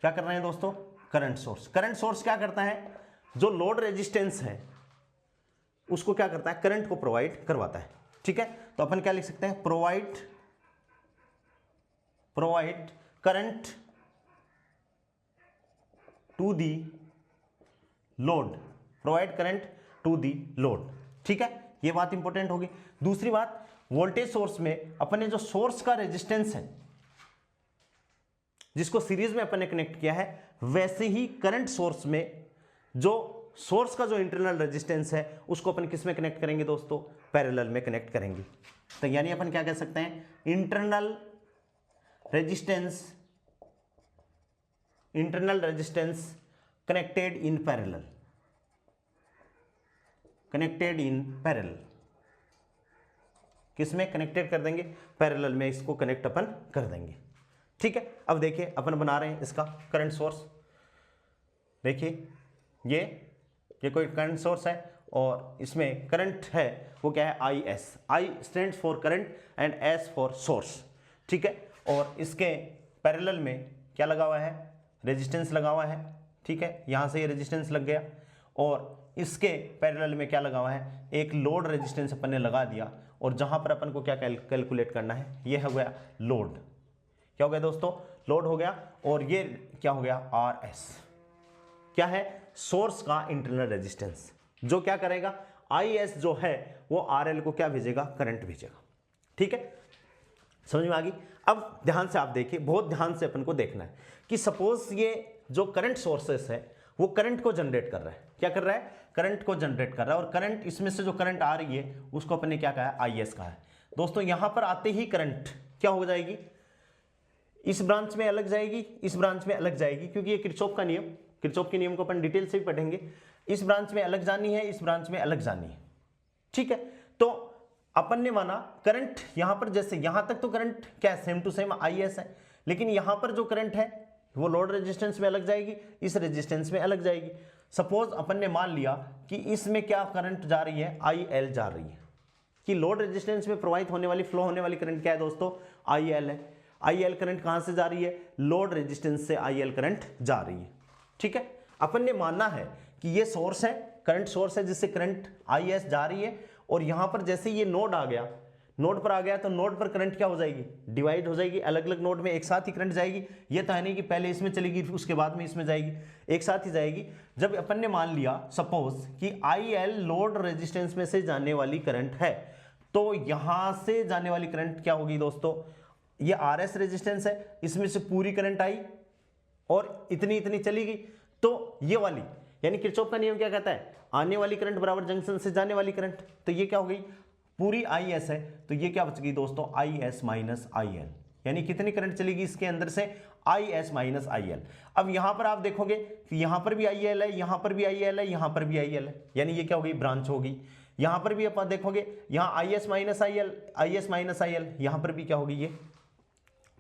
क्या कर रहे हैं दोस्तों, करंट सोर्स। करंट सोर्स क्या करता है, जो लोड रेजिस्टेंस है उसको क्या करता है, करंट को प्रोवाइड करवाता है। ठीक है, तो अपन क्या लिख सकते हैं, provide current to the load, provide current to the load. ठीक है, ये बात इंपॉर्टेंट होगी। दूसरी बात, वोल्टेज सोर्स में अपने जो सोर्स का रेजिस्टेंस है जिसको सीरीज में अपन ने कनेक्ट किया है, वैसे ही करंट सोर्स में जो सोर्स का जो इंटरनल रेजिस्टेंस है उसको अपन किस में कनेक्ट करेंगे दोस्तों, पैरेलल में कनेक्ट करेंगे। तो यानी अपन क्या कह सकते हैं, internal resistance connected in parallel, किसमें कनेक्टेड कर देंगे, पैरेलल में इसको कनेक्ट अपन कर देंगे। ठीक है, अब देखिए अपन बना रहे हैं इसका करंट सोर्स। देखिए ये कोई करंट सोर्स है और इसमें करंट है वो क्या है, I S. I stands for current and S for source. ठीक है, और इसके पैरेलल में क्या लगा हुआ है, रेजिस्टेंस लगा हुआ है। ठीक है, यहाँ से ये रेजिस्टेंस लग गया और इसके पैरेलल में क्या लगा हुआ है, एक लोड रेजिस्टेंस अपन ने लगा दिया। और जहाँ पर अपन को क्या कैलकुलेट करना है, ये हो गया लोड। क्या हो गया दोस्तों, लोड हो गया। और ये क्या हो गया, आर एस, क्या है, सोर्स का इंटरनल रेजिस्टेंस, जो क्या करेगा, आई एस जो है वो आर एल को क्या भेजेगा, करंट भेजेगा। ठीक है, समझ में आ गई। अब ध्यान से आप देखिए, बहुत ध्यान से अपन को देखना है कि सपोज ये जो करंट सोर्सेस है वो करंट को जनरेट कर रहा है। क्या कर रहा है, करंट को जनरेट कर रहा है। और करंट, इसमें से जो करंट आ रही है उसको अपन ने क्या कहा है, आई एस कहा है। दोस्तों यहां पर आते ही करंट क्या हो जाएगी, इस ब्रांच में अलग जाएगी, इस ब्रांच में अलग जाएगी, क्योंकि ये किरचॉफ का नियम, किरचॉफ के नियम को अपन डिटेल से भी पढ़ेंगे। इस ब्रांच में अलग जानी है, इस ब्रांच में अलग जानी है। ठीक है, तो अपन ने माना करंट यहां पर, जैसे यहां तक तो करंट क्या same to same I S है, लेकिन यहां पर जो करंट है वो लोड रेजिस्टेंस में अलग जाएगी, इस रेजिस्टेंस में अलग जाएगी। सपोज अपन ने मान लिया कि इसमें क्या करंट जा रही है, आई एल जा रही है, कि लोड रेजिस्टेंस में प्रवाहित होने वाली, फ्लो होने वाली करंट क्या है दोस्तों, आई एल है। आई एल करंट कहां से जा रही है, लोड रेजिस्टेंस से आई एल करंट जा रही है। ठीक है, अपन ने मानना है कि ये सोर्स है, करंट सोर्स है जिससे करंट आई एस जा रही है। और यहां पर जैसे ये नोड आ गया, नोड पर आ गया, तो नोड पर करंट क्या हो जाएगी, डिवाइड हो जाएगी, अलग अलग नोड में एक साथ ही करंट जाएगी। ये तो है नहीं कि पहले इसमें चलेगी उसके बाद में इसमें जाएगी, एक साथ ही जाएगी। जब अपन ने मान लिया सपोज कि आई एल लोड रेजिस्टेंस में से जाने वाली करंट है, तो यहां से जाने वाली करंट क्या होगी दोस्तों, ये आर एस रेजिस्टेंस है, इसमें से पूरी करंट आई और इतनी इतनी चली गई, तो ये वाली, यानी किरचॉफ का नियम क्या कहता है, आने वाली करंट बराबर जंक्शन से जाने वाली करंट। तो ये क्या हो गई, पूरी आई एस है, तो ये क्या बच गई दोस्तों, I S minus I L, यानी कितनी करंट चलेगी इसके अंदर से, I S minus I L. अब यहां पर आप देखोगे कि यहां पर भी आई एल है, यहां पर भी आई एल है, यहां पर भी आई एल है, यानी ये क्या हो गई, ब्रांच होगी। यहां पर भी आप देखोगे, यहां I S minus I L, I S minus I L, यहां पर भी क्या होगी, ये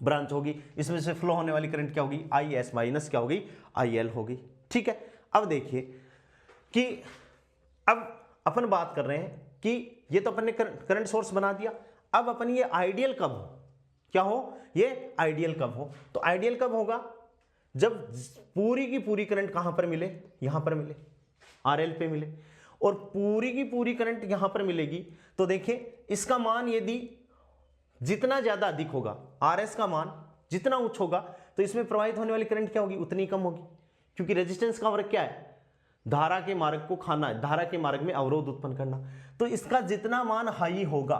ब्रांच होगी। इसमें से फ्लो होने वाली करंट क्या होगी, आई एस माइनस क्या होगी, आई एल होगी। ठीक है, अब देखिए कि अब अपन बात कर रहे हैं कि ये तो अपन ने करंट सोर्स बना दिया। अब अपन ये आइडियल कब हो, क्या हो, ये आइडियल कब हो, तो आइडियल कब होगा, जब पूरी की पूरी करंट कहां पर मिले, यहां पर मिले, आरएल पे मिले, और पूरी की पूरी करंट यहां पर मिलेगी। तो देखिए इसका मान यदि जितना ज्यादा अधिक होगा, आरएस का मान जितना उच्च होगा, तो इसमें प्रवाहित होने वाली करंट क्या होगी, उतनी कम होगी, क्योंकि रेजिस्टेंस का वर्क क्या है, धारा के मार्ग को खाना है, धारा के मार्ग में अवरोध उत्पन्न करना। तो इसका जितना मान हाई होगा,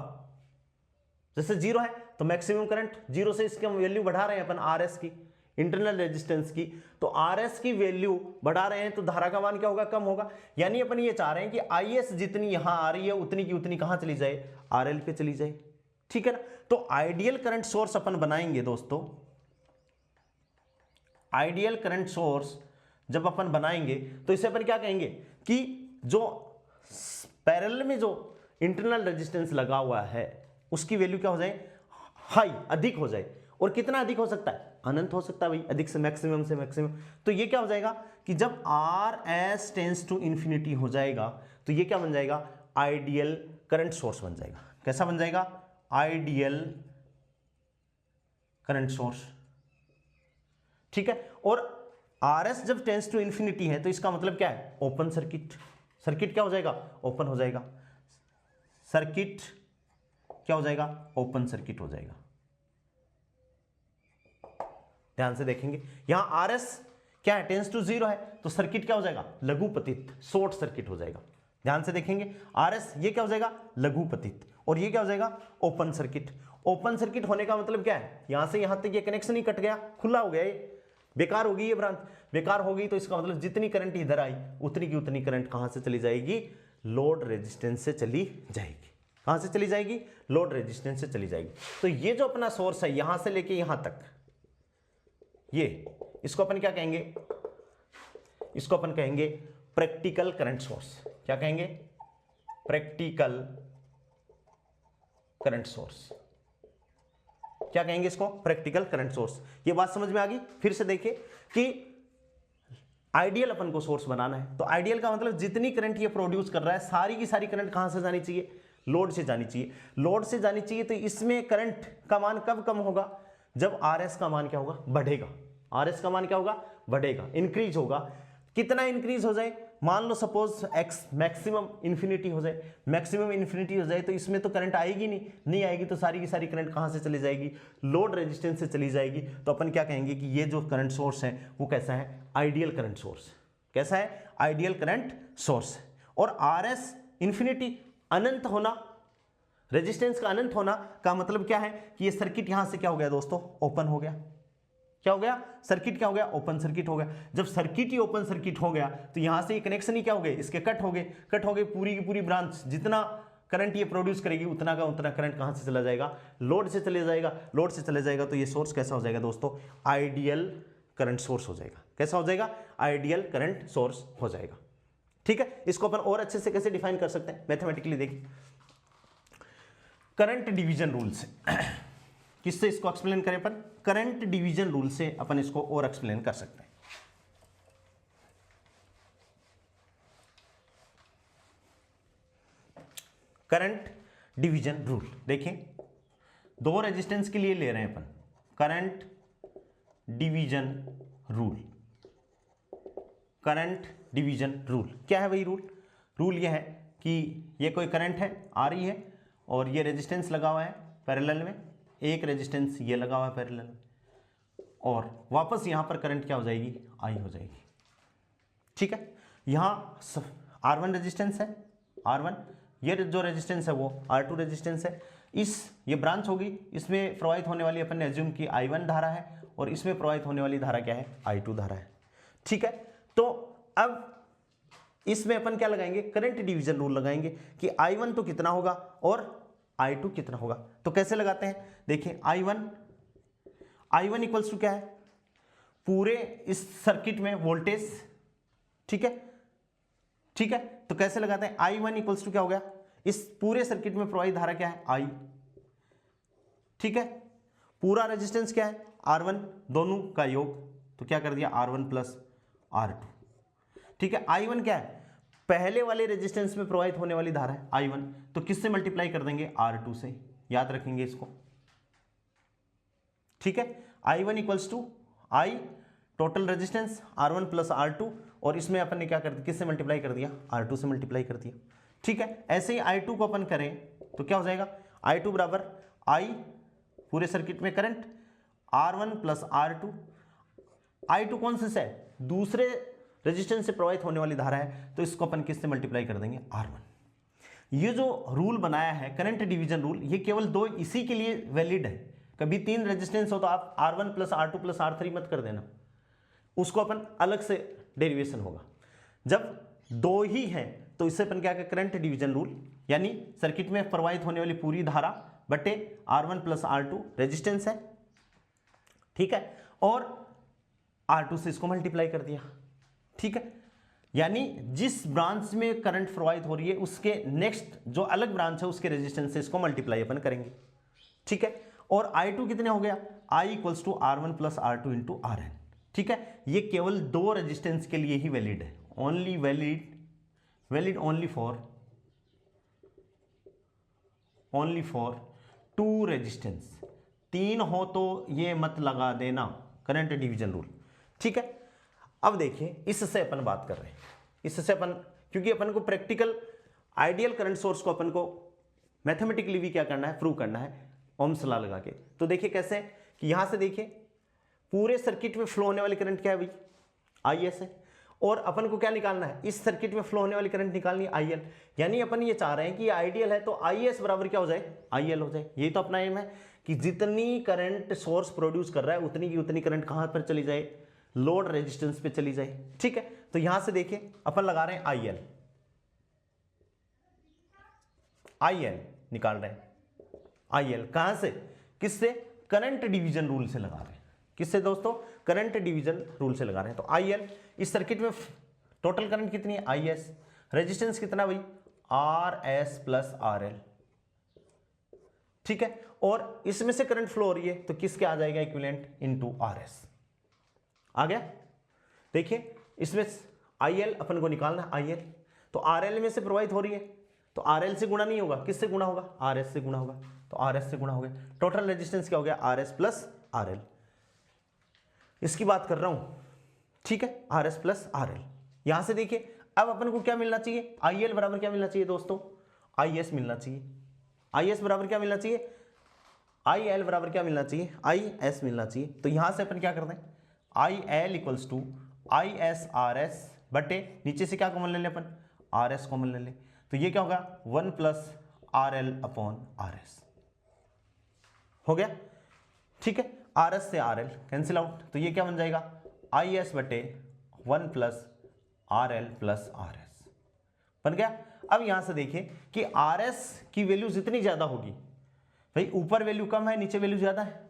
जैसे 0 है तो मैक्सिमम करंट, 0 से इसकी वैल्यू बढ़ा रहे हैं अपन आरएस की, इंटरनल रेजिस्टेंस की, तो आरएस की वैल्यू बढ़ा रहे हैं तो धारा का मान क्या होगा, कम होगा। यानी अपन ये चाह रहे हैं कि आईएस जितनी यहां आ रही है उतनी की उतनी कहां चली जाए, आरएल पे चली जाए। ठीक है ना, तो आइडियल करंट सोर्स अपन बनाएंगे दोस्तों, आइडियल करंट सोर्स जब अपन बनाएंगे तो इसे अपन क्या कहेंगे कि जो पैरेलल में जो इंटरनल रेजिस्टेंस लगा हुआ है उसकी वैल्यू क्या हो जाए, हाई, अधिक हो जाए, और कितना अधिक हो सकता है, अनंत हो सकता है भाई, अधिक से मैक्सिमम से मैक्सिमम। तो ये क्या हो जाएगा कि जब RS टेंस टू इन्फिनिटी हो जाएगा तो ये क्या बन जाएगा, आइडियल करंट सोर्स बन जाएगा। कैसा बन जाएगा, आइडियल करंट सोर्स, ठीक है। और RS जब टेंस टू इन्फिनिटी है तो इसका मतलब क्या है, ओपन सर्किट। सर्किट क्या हो जाएगा, ओपन हो जाएगा। सर्किट क्या हो जाएगा, ओपन सर्किट हो जाएगा। ध्यान से देखेंगे यहां RS क्या है, टेंस टू 0 है, तो सर्किट क्या हो जाएगा, लघुपतित, शॉर्ट सर्किट हो जाएगा। ध्यान से देखेंगे RS ये क्या हो जाएगा, लघुपतित, और ये क्या हो जाएगा, ओपन सर्किट। ओपन सर्किट होने का मतलब क्या है, यहां से यहां तक ये कनेक्शन ही कट गया, खुला हो गया, ये बेकार होगी, ये ब्रांच बेकार हो गई, तो इसका मतलब जितनी करंट इधर आई उतनी की उतनी करंट कहां से चली जाएगी, लोड रेजिस्टेंस से चली जाएगी। कहां से चली जाएगी, लोड रेजिस्टेंस से चली जाएगी। तो ये जो अपना सोर्स है यहां से लेके यहां तक, ये इसको अपन क्या कहेंगे, इसको अपन कहेंगे प्रैक्टिकल करंट सोर्स। क्या कहेंगे, प्रैक्टिकल करंट सोर्स। क्या कहेंगे इसको, प्रैक्टिकल करंट सोर्स। ये बात समझ में आ गई। फिर से देखिए कि आइडियल अपन को सोर्स बनाना है, तो आइडियल का मतलब जितनी करंट ये प्रोड्यूस कर रहा है सारी की सारी करंट कहां से जानी चाहिए, लोड से जानी चाहिए। लोड से जानी चाहिए, तो इसमें करंट का मान कब कम होगा, जब RS का मान क्या होगा, बढ़ेगा। RS का मान क्या होगा, बढ़ेगा, इंक्रीज होगा। कितना इंक्रीज हो जाए, मान लो सपोज x मैक्सिमम इंफिनिटी हो जाए, मैक्सिमम इंफिनिटी हो जाए तो इसमें तो करंट आएगी नहीं आएगी, तो सारी की सारी करंट कहां से चली जाएगी, लोड रेजिस्टेंस से चली जाएगी। तो अपन क्या कहेंगे कि ये जो करंट सोर्स है वो कैसा है, आइडियल करंट सोर्स। कैसा है, आइडियल करंट सोर्स। और RS इंफिनिटी, अनंत होना, रेजिस्टेंस का अनंत होना का मतलब क्या है कि ये सर्किट यहां से क्या हो गया दोस्तों, ओपन हो गया। क्या हो गया, सर्किट क्या हो गया, ओपन सर्किट हो गया। जब सर्किट ही ओपन सर्किट हो गया तो यहां से ये कनेक्शन ही क्या हो गए, इसके कट हो गए, पूरी की पूरी ब्रांच जितना करंट ये प्रोड्यूस करेगी उतना का उतना करंट कहां से चला जाएगा, लोड से चले जाएगा। लोड से चले जाएगा तो ये सोर्स कैसा हो जाएगा दोस्तों, आइडियल करंट सोर्स हो जाएगा। कैसा हो जाएगा, आइडियल करंट सोर्स हो जाएगा। ठीक है, इसको अपन और अच्छे से कैसे डिफाइन कर सकते हैं, मैथमेटिकली देखिए, करंट डिवीजन रूल से। किससे इसको एक्सप्लेन करें अपन, करंट डिवीजन रूल से अपन इसको और एक्सप्लेन कर सकते हैं। करंट डिवीजन रूल देखिए, दो रेजिस्टेंस के लिए ले रहे हैं अपन, current division rule. Current division rule क्या है भाई, रूल ये है कि ये कोई करंट है आ रही है और ये रेजिस्टेंस लगा हुआ है पैरेलल में, एक रेजिस्टेंस ये लगा हुआ है पैरेलल में, और वापस यहां पर करंट क्या हो जाएगी, आई हो जाएगी। ठीक है, यहां R1 रेजिस्टेंस है, R1, ये जो रेजिस्टेंस है वो R2 रेजिस्टेंस है। ये ब्रांच होगी, इसमें प्रवाहित होने वाली अपन ने एज्यूम की I1 धारा है और इसमें प्रवाहित होने वाली धारा क्या है, I2 धारा है। ठीक है, तो अब इसमें अपन क्या लगाएंगे, करंट डिवीजन रूल लगाएंगे कि I1 तो कितना होगा और I2 कितना होगा। तो कैसे लगाते हैं, देखिए I1 इक्वल्स टू क्या है, पूरे इस सर्किट में वोल्टेज। ठीक है, तो कैसे लगाते हैं, I1 इक्वल्स टू क्या हो गया, इस पूरे सर्किट में प्रवाहित धारा क्या है, I। ठीक है, पूरा रेजिस्टेंस क्या है, R1, दोनों का योग, तो क्या कर दिया R1 प्लस R2। ठीक है, I1 क्या है, पहले वाले रेजिस्टेंस में प्रवाहित होने वाली धारा है I1, तो किससे मल्टीप्लाई कर देंगे, R2 से, याद रखेंगे इसको। ठीक है, I1 equals to I total resistance R1 plus R2, और इसमें अपन ने क्या कर दिया, किससे मल्टीप्लाई कर दिया, R2 से मल्टीप्लाई कर दिया। ठीक है, ऐसे ही I2 को अपन करें तो क्या हो जाएगा, I2 बराबर I पूरे सर्किट में current R1 plus R2। I2 कौन से है, दूसरे रेजिस्टेंस से प्रवाहित होने वाली धारा है, तो इसको अपन किससे मल्टीप्लाई कर देंगे, R1। ये जो रूल बनाया है करंट डिवीजन रूल, ये केवल दो इसी के लिए वैलिड है। कभी तीन रेजिस्टेंस हो तो आप R1 plus R2 plus R3 मत कर देना, उसको अपन अलग से डेरिवेशन होगा। जब दो ही हैं तो इससे अपन क्या, करंट डिवीजन रूल, यानी सर्किट में प्रवाहित होने वाली पूरी धारा बटे R1 प्लस R2 रेजिस्टेंस है। ठीक है, और R2 से इसको मल्टीप्लाई कर दिया। ठीक है, यानी जिस ब्रांच में करंट प्रवाहित हो रही है उसके नेक्स्ट जो अलग ब्रांच है उसके रेजिस्टेंस से इसको मल्टीप्लाई अपन करेंगे। ठीक है, और I2 कितने हो गया, I equals to R1 plus R2 into RN। ठीक है, ये केवल दो रेजिस्टेंस के लिए ही वैलिड है, only valid only for two resistance. तीन हो तो ये मत लगा देना, करंट डिवीजन रूल। ठीक है, अब देखिए इससे अपन बात कर रहे हैं, इससे अपन, क्योंकि अपन को प्रैक्टिकल आइडियल करंट सोर्स को अपन को मैथमेटिकली भी क्या करना है, प्रूव करना है ओम्स लॉ लगा के। तो देखिए कैसे, कि यहां से देखिए पूरे सर्किट में फ्लो होने वाली करंट क्या है भाई, IS है, और अपन को क्या निकालना है, इस सर्किट में फ्लो होने वाली करंट निकालनी है IL। यानी अपन ये चाह रहे हैं कि आइडियल है तो IS बराबर क्या हो जाए, IL हो जाए। यही तो अपना एम है कि जितनी करंट सोर्स प्रोड्यूस कर रहा है उतनी की उतनी करंट कहां पर चली जाए, लोड रेजिस्टेंस पे चली जाए। ठीक है, तो यहां से देखिए अपन लगा रहे हैं IL निकाल रहे हैं, IL कहां से, किससे, करंट डिवीजन रूल से लगा रहे हैं। किससे दोस्तों, करंट डिवीजन रूल से लगा रहे हैं। तो IL, इस सर्किट में टोटल करंट कितनी है IS, रेजिस्टेंस कितना भाई RS प्लस RL। ठीक है, और इसमें से करंट फ्लो हो रही है तो किसके आ जाएगा, इक्विवेलेंट इनटू RS। आ गया, देखिए इसमें IL अपन को निकालना है IL, तो RL में से प्रवाहित हो रही है तो RL से गुणा नहीं होगा, किससे गुणा होगा, RS से गुणा होगा, तो RS से गुणा हो गया। टोटल रेजिस्टेंस क्या हो गया, RS प्लस RL, इसकी बात कर रहा हूं। ठीक है, RS प्लस RL। यहां से देखिए अब अपन को क्या मिलना चाहिए, IL बराबर क्या मिलना चाहिए दोस्तों, IS मिलना चाहिए। IS बराबर क्या मिलना चाहिए, IL बराबर क्या मिलना चाहिए, IS मिलना चाहिए। तो यहां से अपन क्या करते हैं, IL equals to IS RS बटे नीचे से क्या कॉमन ले लें अपन, RS कॉमन ले लें, तो ये क्या होगा 1 प्लस RL अपॉन RS हो गया। ठीक है, RS से RL कैंसिल आउट, तो ये क्या बन जाएगा IS बटे 1 प्लस RL प्लस RS बन गया। अब यहां से देखिए कि RS की वैल्यू जितनी ज्यादा होगी, भाई ऊपर वैल्यू कम है नीचे वैल्यू ज्यादा है,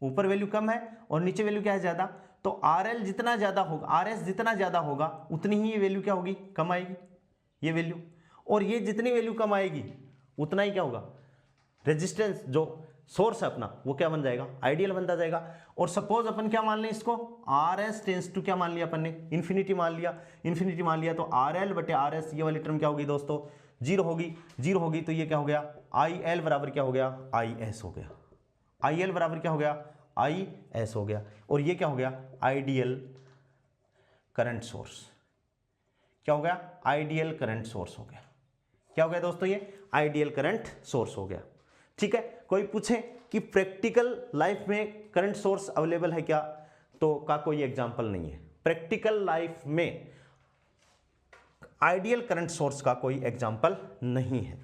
ऊपर वैल्यू कम है और नीचे वैल्यू क्या है ज्यादा, तो RL जितना ज्यादा होगा, RS जितना ज्यादा होगा उतनी ही ये वैल्यू क्या होगी, कम आएगी ये वैल्यू, और ये जितनी वैल्यू कम आएगी उतना ही क्या होगा, रेजिस्टेंस जो सोर्स है अपना वो क्या बन जाएगा, आइडियल बनता जाएगा। और सपोज अपन क्या मान लें इसको, RS टेंस टू क्या मान लिया अपन ने, इन्फिनिटी मान लिया, तो RL बटे RS ये वाली टर्म क्या होगी दोस्तों, जीरो होगी, तो ये क्या हो गया, IL बराबर क्या हो गया, IS हो गया, IL बराबर क्या हो गया, IS हो गया, और ये क्या हो गया, आइडियल करंट सोर्स, क्या हो गया, आइडियल करंट सोर्स हो गया। क्या हो गया दोस्तों, ये आइडियल करंट सोर्स हो गया। ठीक है, कोई पूछे कि प्रैक्टिकल लाइफ में करंट सोर्स अवेलेबल है क्या, तो का कोई एग्जांपल नहीं है। प्रैक्टिकल लाइफ में आइडियल करंट सोर्स का कोई एग्जांपल नहीं है।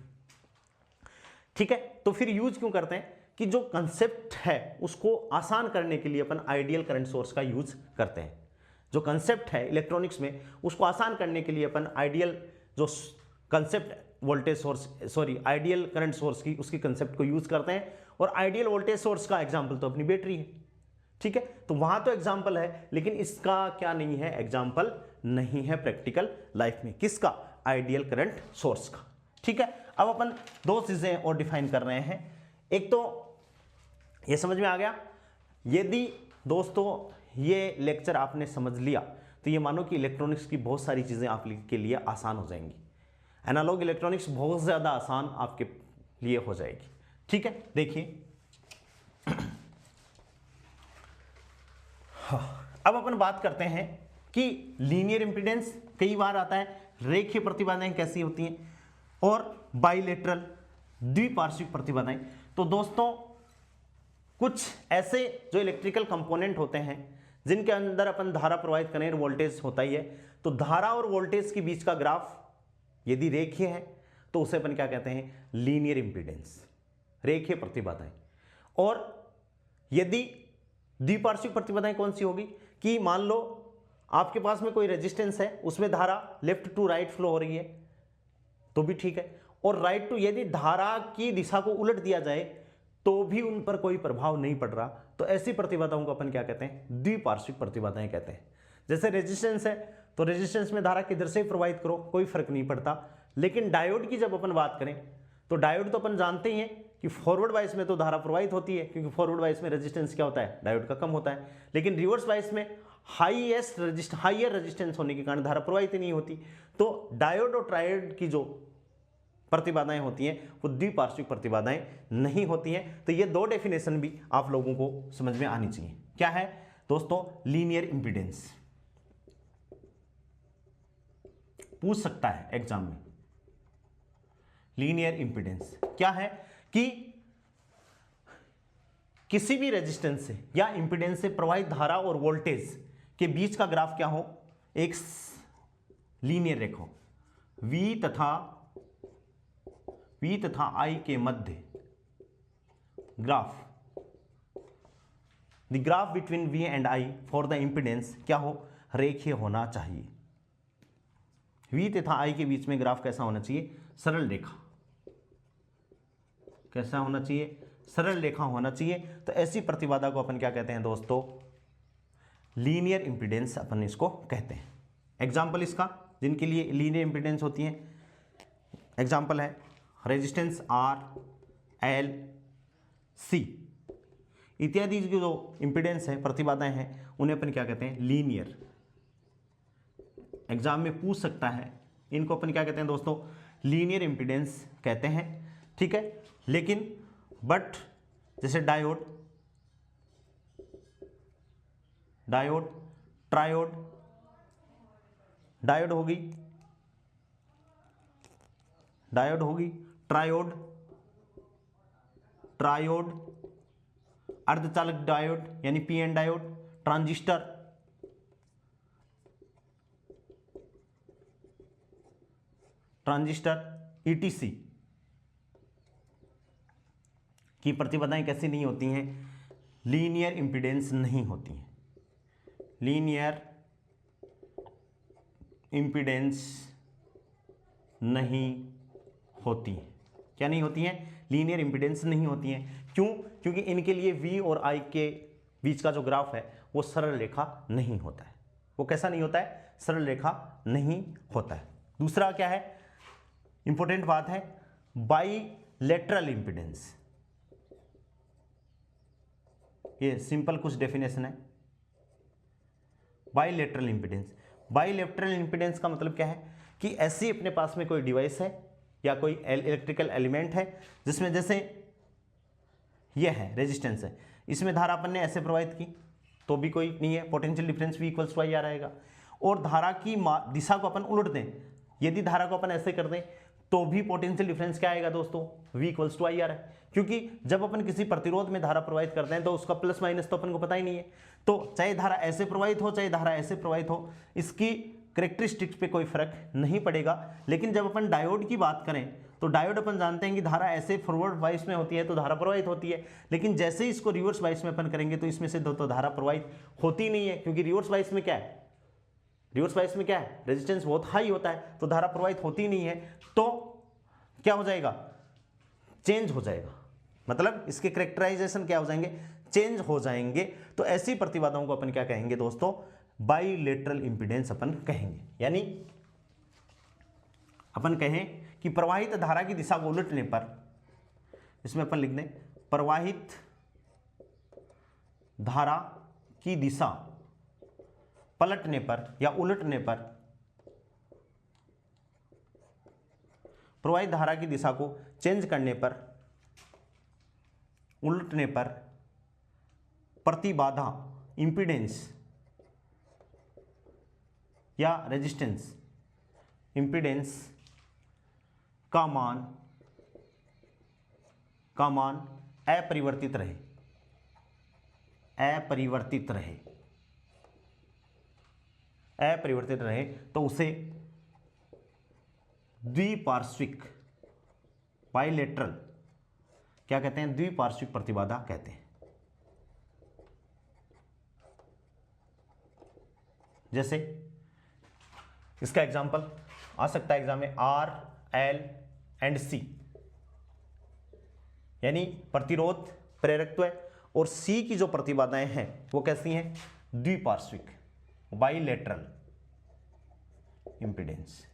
ठीक है, तो फिर यूज क्यों करते हैं कि जो कंसेप्ट है उसको आसान करने के लिए अपन आइडियल करंट सोर्स का यूज करते हैं। जो कंसेप्ट है इलेक्ट्रॉनिक्स में उसको आसान करने के लिए अपन आइडियल जो concept voltage source, ideal current source की, उसकी कंसेप्ट को यूज करते हैं। और आइडियल वोल्टेज सोर्स का एग्जांपल तो अपनी बैटरी है। ठीक है, तो वहां तो एग्जांपल है लेकिन इसका क्या नहीं है, एग्जांपल नहीं है प्रैक्टिकल लाइफ में। किसका, आइडियल करंट सोर्स का। ठीक है, अब अपन दो चीजें और डिफाइन कर रहे हैं। एक तो ये समझ में आ गया, यदि दोस्तों ये लेक्चर आपने समझ लिया तो ये मानो कि इलेक्ट्रॉनिक्स की बहुत सारी चीजें आपके लिए आसान हो जाएंगी। एनालॉग इलेक्ट्रॉनिक्स बहुत ज्यादा आसान आपके लिए हो जाएगी। ठीक है, देखिए अब अपन बात करते हैं कि लीनियर इंपीडेंस कई बार आता है, रेखीय प्रतिबाधाएं कैसी होती हैं, और बाइलेटरल द्विपार्श्विक प्रतिबाधाएं। तो दोस्तों कुछ ऐसे जो इलेक्ट्रिकल कंपोनेंट होते हैं जिनके अंदर अपन धारा प्रवाहित करें, वोल्टेज होता ही है, तो धारा और वोल्टेज के बीच का ग्राफ यदि रेखीय है तो उसे अपन क्या कहते हैं, लीनियर इंपीडेंस, रेखीय प्रतिबाधाएं। और यदि द्विपार्श्विक प्रतिबाधाएं कौन सी होगी, कि मान लो आपके पास में कोई रेजिस्टेंस है, उसमें धारा लेफ्ट टू राइट फ्लो हो रही है तो भी ठीक है, और राइट टू, यदि धारा की दिशा को उलट दिया जाए तो भी उन पर कोई प्रभाव नहीं पड़ रहा, तो ऐसी प्रतिबाधाओं को अपन क्या कहते हैं, द्विपार्श्विक प्रतिबाधाएं कहते हैं। जैसे रेजिस्टेंस है तो रेजिस्टेंस में धारा किधर से प्रवाहित करो कोई फर्क नहीं पड़ता। लेकिन डायोड की जब अपन बात करें तो डायोड तो अपन जानते ही हैं कि फॉरवर्ड बायस में तो धारा प्रवाहित होती है, क्योंकि फॉरवर्ड बायस में रेजिस्टेंस क्या होता है, डायोड का कम होता है, लेकिन रिवर्स बायस में हायर रेजिस्टेंस होने के कारण धारा प्रवाहित नहीं होती। तो डायोड और ट्रायोड की जो प्रतिबाधाएं होती हैं वो द्विपार्श्विक प्रतिबाधाएं नहीं होती हैं। तो ये दो डेफिनेशन भी आप लोगों को समझ में आनी चाहिए। क्या है दोस्तों, लीनियर इंपीडेंस पूछ सकता है एग्जाम में। लीनियर इंपीडेंस क्या है कि किसी भी रेजिस्टेंस से या इंपीडेंस से प्रवाहित धारा और वोल्टेज के बीच का ग्राफ क्या हो, एक लीनियर रेखा हो, V तथा I के मध्य graph, the graph between V and I for the impedance क्या हो, रेखीय होना चाहिए। V तथा I के बीच में ग्राफ कैसा होना चाहिए, सरल रेखा। कैसा होना चाहिए, सरल रेखा होना चाहिए। तो ऐसी प्रतिबाधा को अपन क्या कहते हैं दोस्तों, लीनियर इंपीडेंस अपन इसको कहते हैं। एग्जाम्पल इसका, जिनके लिए लीनियर इंपीडेंस होती है, एग्जाम्पल है रेजिस्टेंस R, L, C इत्यादि की जो इंपीडेंस है, प्रतिबाधाएं हैं, उन्हें अपन क्या कहते हैं, लीनियर। एग्जाम में पूछ सकता है, इनको अपन क्या कहते हैं दोस्तों, लीनियर इंपीडेंस कहते हैं। ठीक है, लेकिन बट जैसे डायोड, ट्रायोड, डायोड होगी, ट्रायोड, अर्धचालक डायोड यानी पीएन डायोड, ट्रांजिस्टर, ईटीसी की प्रतिबाधाएं कैसी नहीं होती हैं, लीनियर इंपीडेंस नहीं होती हैं। लीनियर इंपीडेंस नहीं होती हैं। क्या नहीं होती हैं, लीनियर इंपीडेंस नहीं होती हैं। क्यों, क्योंकि इनके लिए V और I के बीच का जो ग्राफ है वो सरल रेखा नहीं होता है। वो कैसा नहीं होता है, सरल रेखा नहीं होता है। दूसरा क्या है, इंपॉर्टेंट बात है, बाईलेटरल इंपीडेंस। ये सिंपल कुछ डेफिनेशन है। बाईलेटरल इंपीडेंस का मतलब क्या है कि ऐसी अपने पास में कोई डिवाइस है या कोई इलेक्ट्रिकल एलिमेंट है जिसमें जैसे ये है रेजिस्टेंस है, इसमें धारा अपन ने ऐसे प्रवाहित की तो भी कोई नहीं है, potential difference V equals to I आ रहेगा। और धारा की दिशा को अपन उलट दें, यदि धारा को अपन ऐसे कर दें तो भी पोटेंशियल डिफरेंस क्या आएगा दोस्तों, V इक्वल्स टू I आ रहा है। क्योंकि जब अपन किसी प्रतिरोध में धारा प्रवाहित करते हैं तो उसका प्लस माइनस तो अपन को पता ही नहीं है। तो चाहे धारा ऐसे प्रवाहित हो, चाहे धारा ऐसे प्रवाहित हो, इसकी कैरेक्टरिस्टिक्स पे कोई फर्क नहीं पड़ेगा। लेकिन जब अपन डायोड की बात करें तो डायोड अपन जानते हैं कि धारा ऐसे फॉरवर्ड बायस में होती है तो धारा प्रवाहित होती है, लेकिन जैसे ही इसको रिवर्स बायस में अपन करेंगे तो इसमें से तो धारा प्रवाहित होती नहीं है। क्योंकि रिवर्स बायस में क्या है, रेजिस्टेंस बहुत हाई होता है तो धारा प्रवाहित होती नहीं है। तो क्या हो जाएगा, चेंज हो जाएगा, मतलब इसके कैरेक्टराइजेशन क्या हो जाएंगे, चेंज हो जाएंगे। तो ऐसी प्रतिबाधाओं को अपन क्या कहेंगे दोस्तों, बाईलेटरल इंपीडेंस अपन कहेंगे। यानी अपन कहें कि प्रवाहित धारा की दिशा को उलटने पर, इसमें अपन लिख दें प्रवाहित धारा की दिशा पलटने पर या उलटने पर, प्रवाहित धारा की दिशा को चेंज करने पर, उलटने पर प्रतिबाधा, इंपीडेंस या रेजिस्टेंस, इंपीडेंस का मान अपरिवर्तित रहे तो उसे द्विपार्श्विक, बाइलेटरल क्या कहते हैं, द्विपार्श्विक प्रतिबाधा कहते हैं। जैसे इसका एग्जांपल आ सकता है एग्जाम में, R, L एंड C, यानी प्रतिरोध, प्रेरकत्व और C की जो प्रतिबाधाएं हैं वो कैसी हैं, द्विपार्श्विक, बाइलेटरल इंपीडेंस।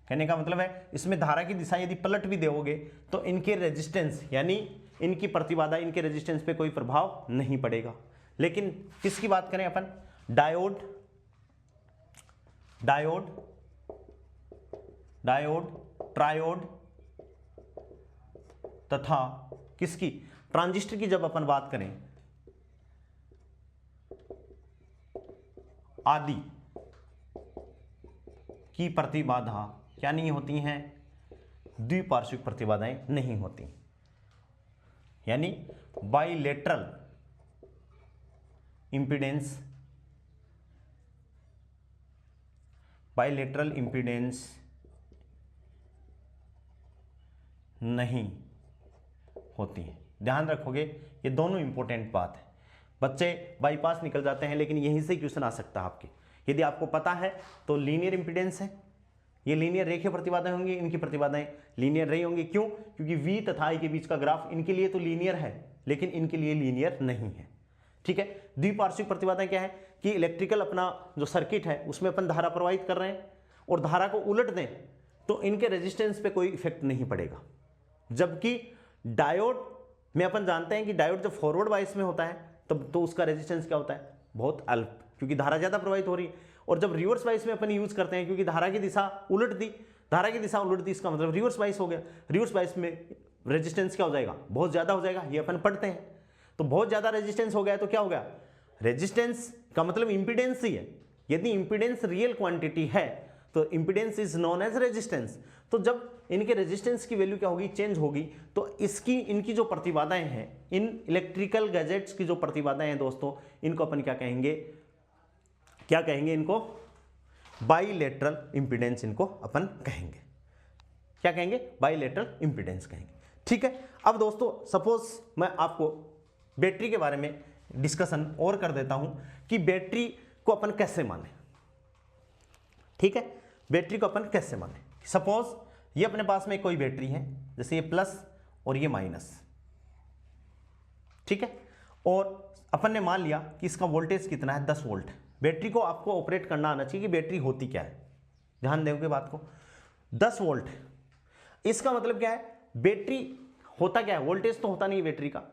कहने का मतलब है इसमें धारा की दिशा यदि पलट भी दोगे तो इनके रेजिस्टेंस यानी इनकी प्रतिबाधा, इनके रेजिस्टेंस पे कोई प्रभाव नहीं पड़ेगा। लेकिन किसकी बात करें अपन, डायोड, डायोड, डायोड, ट्रायोड तथा किसकी, ट्रांजिस्टर की जब अपन बात करें, आदि की प्रतिबाधा क्या नहीं होती हैं, द्विपार्श्विक प्रतिबाधाएं नहीं होती, यानी बाइलेटरल इंपीडेंस, बाइलेटरल इंपीडेंस नहीं होती है। ध्यान रखोगे ये दोनों इंपॉर्टेंट बात है। बच्चे बाईपास निकल जाते हैं लेकिन यहीं से क्वेश्चन आ सकता है आपके, यदि आपको पता है तो लीनियर इंपीडेंस है, ये लीनियर रेखीय प्रतिबाधाएं होंगी, इनकी प्रतिबाधाएं लीनियर रही होंगी। क्यों? क्योंकि V तथा I के बीच का ग्राफ इनके लिए तो लीनियर है लेकिन इनके लिए लीनियर नहीं है। ठीक है, द्विपार्श्विक प्रतिबाधाएं क्या है कि इलेक्ट्रिकल अपना जो सर्किट है उसमें अपन धारा प्रवाहित कर रहे हैं और धारा को उलट दें तो इनके रेजिस्टेंस पे कोई इफेक्ट नहीं पड़ेगा। जबकि डायोड में अपन जानते हैं कि डायोड जब फॉरवर्ड बायस में होता है तब तो उसका रेजिस्टेंस क्या होता है, बहुत अल्प, क्योंकि धारा ज्यादा प्रवाहित हो रही है। और जब रिवर्स बायस में अपन यूज करते हैं क्योंकि धारा की दिशा उलट दी, धारा की दिशा उलट दी इसका मतलब रिवर्स बायस हो गया, रिवर्स बायस में रेजिस्टेंस क्या हो जाएगा, बहुत ज्यादा हो जाएगा, ये अपन पढ़ते हैं। तो बहुत ज्यादा रेजिस्टेंस हो गया तो क्या हो गया, रेजिस्टेंस का मतलब इंपीडेंस ही है। यदि इंपीडेंस रियल क्वांटिटी है तो impedance is known as resistance. तो जब इनके रेजिस्टेंस की वैल्यू क्या होगी, चेंज होगी, तो इसकी इनकी जो प्रतिबाधाएं हैं, इन इलेक्ट्रिकल गैजेट्स की जो प्रतिबाधाएं हैं दोस्तों, इनको अपन क्या कहेंगे, क्या कहेंगे, इनको बाइलेटरल इंपीडेंस इनको अपन कहेंगे। क्या कहेंगे, बाइलेटरल इंपीडेंस कहेंगे। ठीक है, अब दोस्तों सपोज मैं आपको बैटरी के बारे में डिस्कशन और कर देता हूं कि बैटरी को अपन कैसे माने। ठीक है, बैटरी को अपन कैसे माने। सपोज ये अपने पास में कोई बैटरी है, जैसे ये प्लस और ये माइनस, ठीक है, और अपन ने मान लिया कि इसका वोल्टेज कितना है, 10 वोल्ट। बैटरी को आपको ऑपरेट करना आना चाहिए कि बैटरी होती क्या है, ध्यान दोगे बात को, 10 वोल्ट। इसका मतलब क्या है, बैटरी होता क्या है, वोल्टेज तो होता नहीं है बैटरी का,